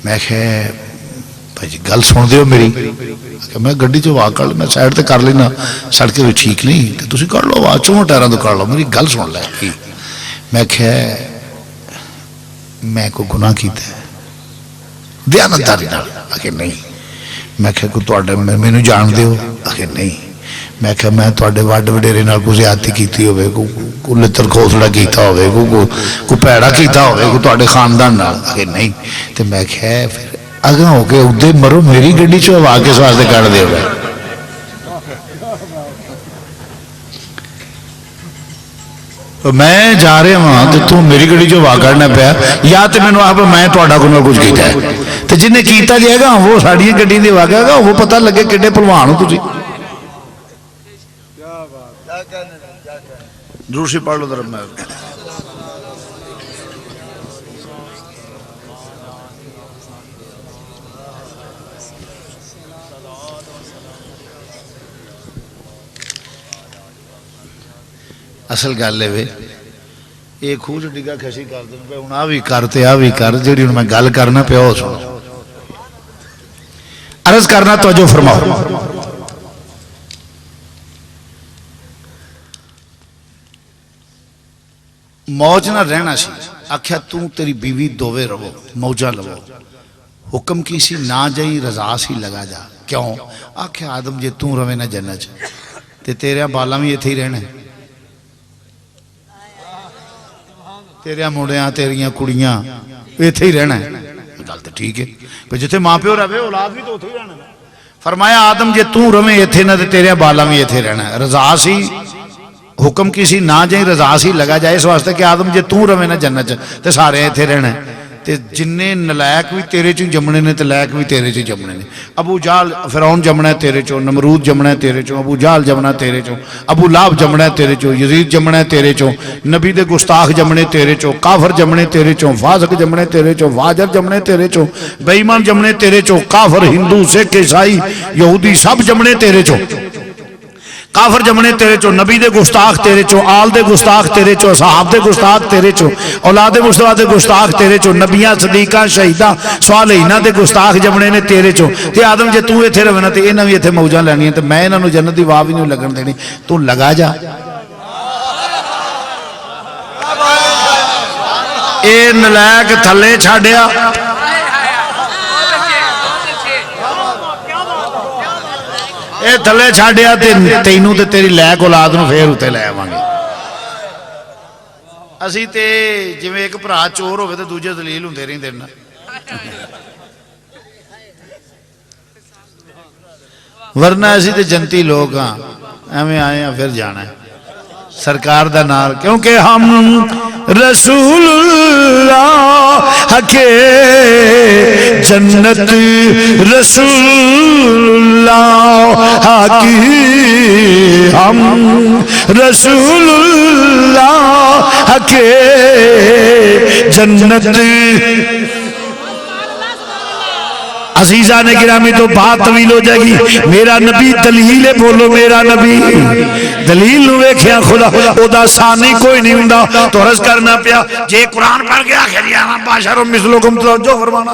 میں کہ بھائی جی گل سن دیو میری. میں گڈی چ ہوا کر میں سائڈ تے کر لینا سڑکے بھی ٹھیک نہیں تے تسی کر لو آواز چوں ٹائراں تو کر لو میری گل سن لے. میں کہ میں کوئی گناہ کیتا ہے دیانتداری نال؟ کہ نہیں. میں کہ کوئی تواڈے مینوں جان دیو؟ کہ نہیں. میں کہ میں تواڈے وڈ وڈیرے نال کوئی زیادتی کیتی ہوے کوئی لتر کھوسڑا کیتا ہوے کوئی پیڑا کیتا ہوے کوئی تواڈے خاندان نال کہ نہیں تے میں کہ پھر اگاں ہو کے اودے مرو میری گڈی چوں ہوا کس واسطے کڈ دے ہوے میں جا رہا ہاں تے تو میری گڈی چوں ہوا کڈنا پیا یا تے مینوں آپ میں تواڈا کوئی نہ کچھ کیتا ہے تے جنہیں کیتا جائے گا وہ ساڈی گڈی دے واگا گا وہ پتہ لگے کڈے پہلوان ہو تسی دوسری پڑھ لو ذرا میں اصل گل ہے یہ خوہ چ ڈگا کھسی کر دیں پہ ہوں آ بھی کرتے آ بھی کر جی ہوں میں گل کرنا پیا وہ سنو عرض کرنا توجہ فرماؤ موج نہ رہنا سی آخیا تیری بیوی دووے رہو موجہ لو حکم کی سی نہ جائی رضا سی لگا جا کیوں آخیا آدم جے تو روے نہ جنت تے تیرے بالا بھی ایتھے ہی رہنا تیرے مڑیاں تیریاں کڑیاں ایتھے ہی رہنا ہے گل تے ٹھیک ہے پھر جتھے ماں پیو رہے اولاد بھی تو اوتھے ہی رہنا فرمایا آدم جے تو روے ایتھے نہ تے تیرے بالا بھی ایتھے رہنا ہے رضا سی حکم کسی نہ جائیں رضا سی لگا جائے اس واسطے کہ آدم جے تو روے نہ جنت تے سارے ایتھے رہنا ہے تے جننے نلائق بھی تیرے چوں جمنے نے تے لائق بھی تیرے چوں جمنے نے ابو جہل فرعون جمنا ہے تیرے چوں نمرود جمنا ہے تیرے چوں ابو جہل جمنا ہے تیرے چوں ابو لہب جمنا ہے تیرے چوں یزید جمنا ہے تیرے چوں نبی دے گستاخ جمنے تیرے چوں کافر جمنے تیرے چوں فاسق جمنے تیرے چوں فاجر جمنے تیرے چوں بے ایمان جمنے تیرے چوں کافر ہندو سکھ عیسائی یہودی سب جمنے تیرے چوں کافر جمنے تیرے چو نبی دے گستاخ تیرے چو آل دے گستاخ تیرے چو صحاب دے گستاخ تیرے چو اولاد مصطفیٰ دے گستاخ تیرے چو نبیاں صدیقاں شہیداں صالحینہ دے گستاخ جمنے نے تیرے چو تے آدم جے تو ایتھے رہنا تے انہاں وی ایتھے موجاں لینی ہیں تے میں انہاں نو جنت دی واہ وی نہیں لگن دینی تو لگا جا اے نلائق تھلے چھاڑیا اے تھلے چھاڑیا تینوں تے تیری لائق اولاد نو پھر اتے لے آواں گے اسی تے جویں ایک بھرا چور ہوے تے دوجے ذلیل ہوندے رہندے نا ورنہ اسی تے جنتی لوگ ہاں ایویں آئے ہیں پھر جانا ہے سرکار دا نال کیونکہ ہم رسول اللہ کے جنت رسول اللہ کی ہم رسول اللہ کے جنت عزیزان گرامی تو بات طویل ہو جائے گی میرا نبی دلیل ہے بولو میرا نبی دلیل نو ویکھیا خدا او دا ثانی کوئی نہیں ہوندا تو عرض کرنا پیا جے قرآن پڑھ گیا خیریانا باشر و مثلکم توجہ فرمانا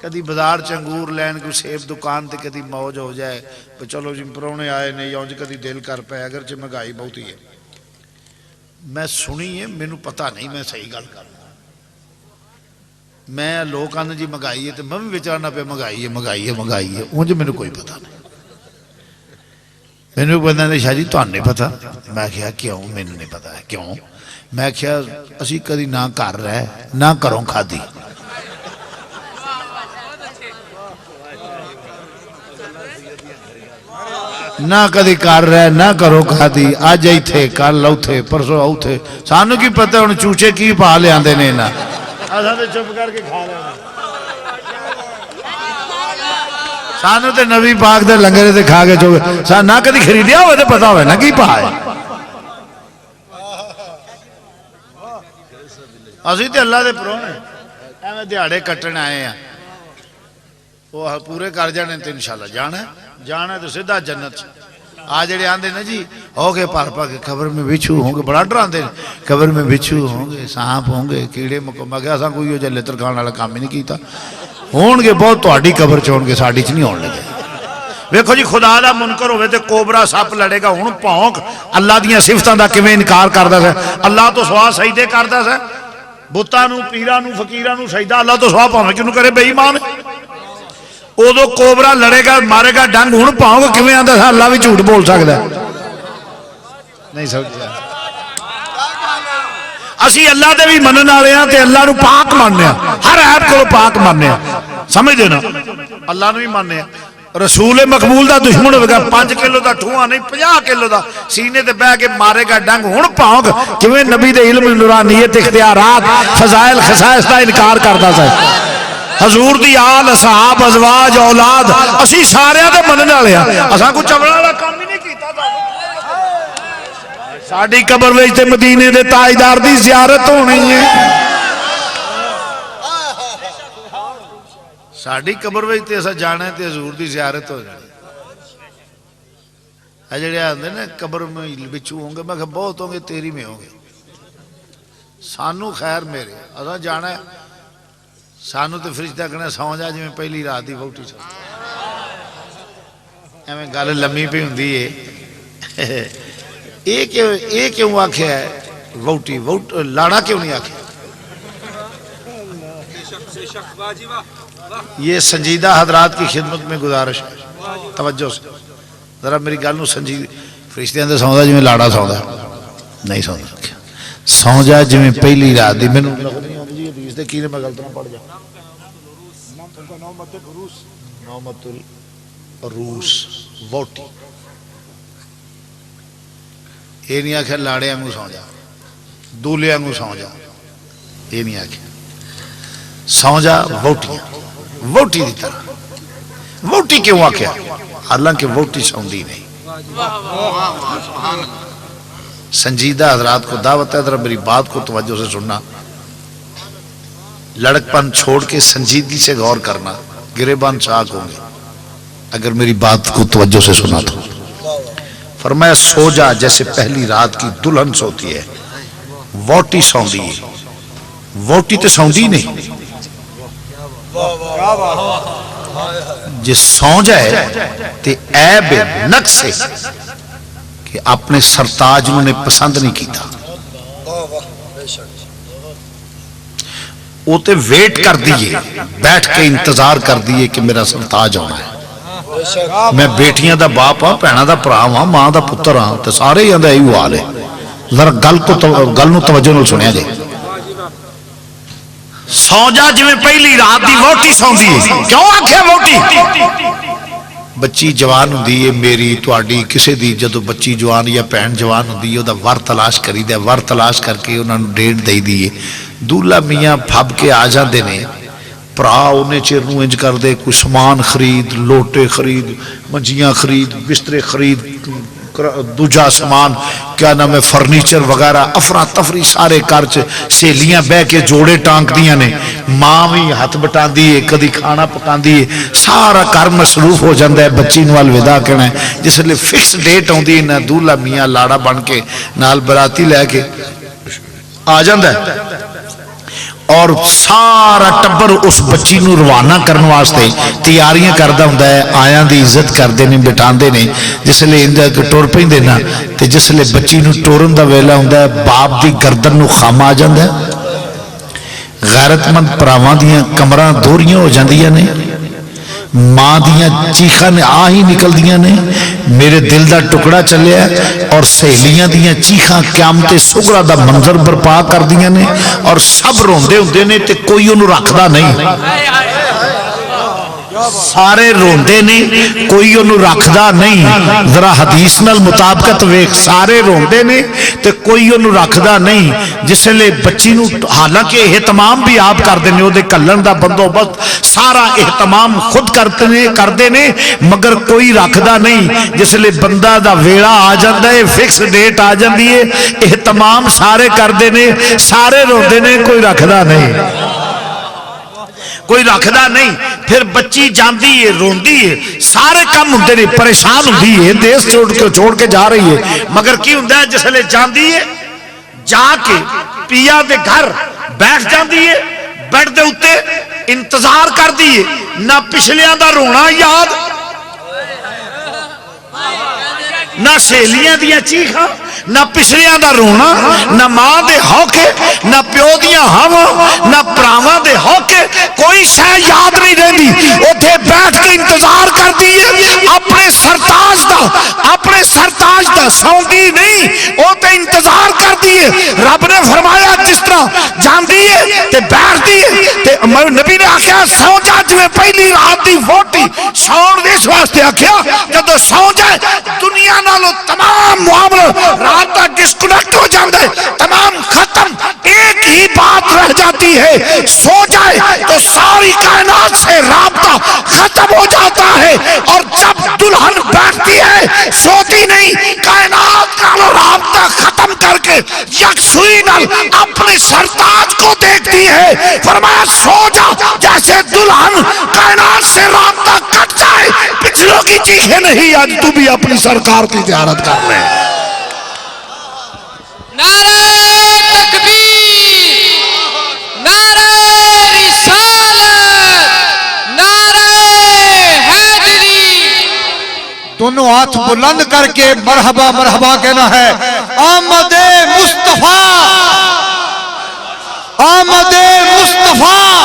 کدی بازار چنگور لین کوئی سیب دکان تے کدی موج ہو جائے تو چلو جی پرونے آئے نہیں اونج کدی دل کر پے اگرچہ مہنگائی بہت ہی ہے میں سنی ہے مینوں پتہ نہیں میں صحیح گل کروں میں لوگ آنے جی مہنگائی ہے تو میں بھی بچارنا پہ مہنگائی ہے مجھے میرے کوئی پتہ نہیں میں نے پتہ نہیں شاہ جی تو نہیں پتہ میں کہا کیوں میں نے نہیں پتہ ہے کیوں میں کہا اسی کدی نہ کر رہے نہ کروں کھا دی نہ کدی کر رہے نہ کرو کھا دی آج آئی تھے کل لو تھے پرسو آؤ تھے سانو کی پتہ ہے انہیں چوچے کی پا لے آن دینے نا آسان تے چپ کر کے کھا لینا سانو تے نبی پاک دے لنگرے تے کھا کے چوکے سان نہ کدی خریدیا ہوئے تے پتا ہوئے نا کی پائے اسی تے اللہ دے پرونے ایویں دیہاڑے کٹن آئے ہیں وہ پورے کر جانے تے انشاءاللہ جانا ہے تو سیدھا جنت آج جڑے آندے نا جی ہو گے پار پا کے قبر میں بچھو ہوں گے بڑا ڈر آندے قبر میں بچھو ہوں گے سانپ ہوں گے کیڑے مکمہ گیا ساں کوئی ہو جائے لتر کھان والا کام ہی نہیں کیتا ہون گے بہت تہاڈی قبر چ ہون گے ساڈی چ نہیں ہون لگے ویکھو جی خدا دا منکر ہوئے تے کوبرا سپ لڑے گا ہن پونک اللہ دیاں صفتاں دا کیویں انکار کردا ہے اللہ تو سوا سجدے کردا ہے بتاں نوں پیراں نوں فقیراں نوں سجدہ اللہ تو سوا پاویں کیوں کرے بے ایمان ادو کوبرا لڑے گا مارے گا ڈنگ ہوں پاؤں گا کیویں آندا اللہ بھی جھوٹ بول سکتا ہے نہیں سمجھا اسی اللہ دے بھی منن والے ہاں تے اللہ نو پاک ماننے ہاں ہر عیب کو پاک ماننے ہاں سمجھ نا اللہ نو بھی ماننے ہاں رسول مقبول دا دشمن ہوگا 5 کلو دا ٹھواں نہیں 50 کلو دا سینے تے بہ کے مارے گا ڈنگ ہن پاؤں گا کیویں نبی دے علم نورانیت اختیارات فضائل خصائص دا انکار کردا سی حضور دی آل اصحاب ازواج اولاد اسی سارے دے منن والے ہاں اساں کوئی چمڑا والا کام ہی نہیں کیتا ساڈی قبر وچ تے مدینے دے تاجدار دی زیارت ہونی ہے ساڈی قبر وچ تے اساں جانا ہے تے حضور دی زیارت ہو جانی اے جڑے آندے نا قبر میں بچو ہوں گے میں کہ بہت ہوں گے تیری میں ہوں گے سانو خیر میرے اساں جانا ہے سانو تے فرشتہ کہنا سو جا جویں پہلی رات دی وہٹی سو ایویں گل لمبی پئی ہوندی ہے اے کیوں آکھیا ہے وہٹی لاڑا کیوں نہیں آکھیا یہ سنجیدہ حضرات کی خدمت میں گزارش ہے توجہ سے ذرا میری گل نو سنجید فرشتیاں دے سوندا جویں لاڑا سوندا نہیں سوندا سو جا جویں پہلی رات دی مینوں حدیث دے کینے میں غلط نہ پڑ جا نومت الروس ووٹی یہ نہیں آکھیا لاڑے وانگوں سو جا دولے وانگوں سو جا یہ نہیں آکھیا سو جا ووٹیاں ووٹی دی طرح ووٹی کیوں آکھیا حالانکہ ووٹی سوندی نہیں سنجیدہ حضرات کو دعوت ہے ذرا میری بات کو توجہ سے سننا لڑک پن چھوڑ کے سنجیدگی سے غور کرنا گریبان چاک ہوں گے اگر میری بات کو توجہ سے سنا تو فرمایا سو جا جیسے پہلی رات کی دلہن سوتی ہے ووٹی سوندی ہے ووٹی تو سوندی نہیں جس سو جائے تے عیب نقص ہے کہ اپنے سرتاج نے پسند نہیں کیتا وہ تے ویٹ کر دیئے بیٹھ کے انتظار کر دیئے کہ میرا سرتاج ہونا ہے میں بیٹیاں دا باپ ہاں پہنا دا پراہ ہاں ماں دا پتر ہاں تے سارے ہی اندھا ایو حال ہے ذرا گل نو توجہ نو سنیا جائے سو جا جویں پہلی رات دی ووٹی سوندی ہے کیوں آکھیا ووٹی بچی جوان ہوندی ہے میری تواڈی کسے دی جدو بچی جوان یا بہن جوان ہوندی ہے او دا ور تلاش کری دے ور تلاش کر کے انہاں نوں ڈیٹ دئی دی ہے دولہا میاں پھب کے آ جاندے نے پرا انہیں چیر نو انج کر دے کوئی سامان خرید لوٹے خرید منجیاں خرید بسترے خرید دوجا سامان کیا نام ہے فرنیچر وغیرہ افرا تفری سارے کارچ سیلیاں بہ کے جوڑے ٹانک دیاں نے ماں بھی ہاتھ بٹان دیئے کدی کھانا پکان دیئے سارا کار مصروف ہو جاندہ ہے بچی نوال ودا کرنا ہے جس لئے فکس ڈیٹ ہوں دی نہ دولہا میاں لاڑا بن کے نال براتی لے کے آ جاندہ ہے اور سارا ٹبر اس بچی نو روانہ کرنے واسطے تیاریاں کردہ ہوں ہے آیاں دی عزت کردے نے بٹان دے نے جس لئے اندہ ٹور پہیں دینا تے جس لئے بچی نو ٹورن دا ویلا ہوں ہے باپ دی گردن نو خام آ جاندہ ہے غیرت مند پراوان دیاں کمران دوریاں ہو جاندیاں نے ماں دیاں چیخاں نے آہی نکل دیاں نے میرے دل دا ٹکڑا چلے ہے اور سہیلیاں دیاں چیخاں قیامت سگرہ دا منظر برپا کر دیاں نے اور سب روندے ہوندے نے تے کوئی انہوں رکھدا نہیں سارے روندے نے کوئی انہوں رکھدا نہیں ذرا حدیث نال مطابقت ویک سارے روندے نے تے کوئی انہوں رکھدا نہیں جس لئے بچی نو حالانکہ اہتمام بھی آپ کر دینے ہو دے کلن دا بندوبست سارا اہتمام خود کردے نے مگر کوئی رکھدا نہیں جس لئے بندہ دا ویڑا آ جاندہ ہے فکس ڈیٹ آ جاندی ہے اہتمام سارے کردے نے سارے روندے نے کوئی رکھدا نہیں کوئی رکھدا نہیں پھر بچی جاندی ہے روندی ہے سارے کم ہوندے نے پریشان ہوندی ہے دیس چھوڑ کے جا رہی ہے مگر کی ہوندہ ہے جس لئے جاندی ہے جا کے پیا دے گھر بیٹھ جاندی ہے بیٹھ دے اتے انتظار کر دیئے نہ پچھلیاں دا رونا یاد نہ سہیلیاں دیاں چیخاں نہ پچھلیاں دا رونا، نہ ماں دے ہوکے، نہ پیو دیاں ہاواں، نہ پراواں دے ہوکے، کوئی شے یاد نہیں رہندی، اوتھے بیٹھ کے انتظار کردی ہے اپنے سرتاج دا سوندی نہیں، او تے انتظار کردی ہے۔ رب نے فرمایا جس طرح جاندی ہے تے بیٹھدی ہے تے نبی نے آکھیا سو جا جویں پہلی رات دی ووٹی سون اس واسطے آکھیا جدوں سو جائے دنیا نالوں تمام معاملہ رات کا ڈسکنیکٹ ہو جاتا ہے، تمام ختم، ایک ہی بات رہ جاتی ہے، سو جائے تو ساری کائنات سے رابطہ ختم ہو جاتا ہے، اور جب دلہن بیٹھتی ہے سوتی نہیں، کائنات کا رابطہ ختم کر کے یکسوئی نال اپنے سرتاج کو دیکھتی ہے۔ فرمایا سو جا جیسے دلہن کائنات سے رابطہ کٹ جائے، پچھلوں کی چیخیں نہیں، آج تو بھی اپنی سرکار کی زیارت کر لے۔ نعرہ تکبیر، نعرہ رسالت، نعرہ حیدری۔ دونوں ہاتھ بلند کر کے مرحبا مرحبا کہنا ہے۔ آمد مصطفیٰ، آمد مصطفیٰ،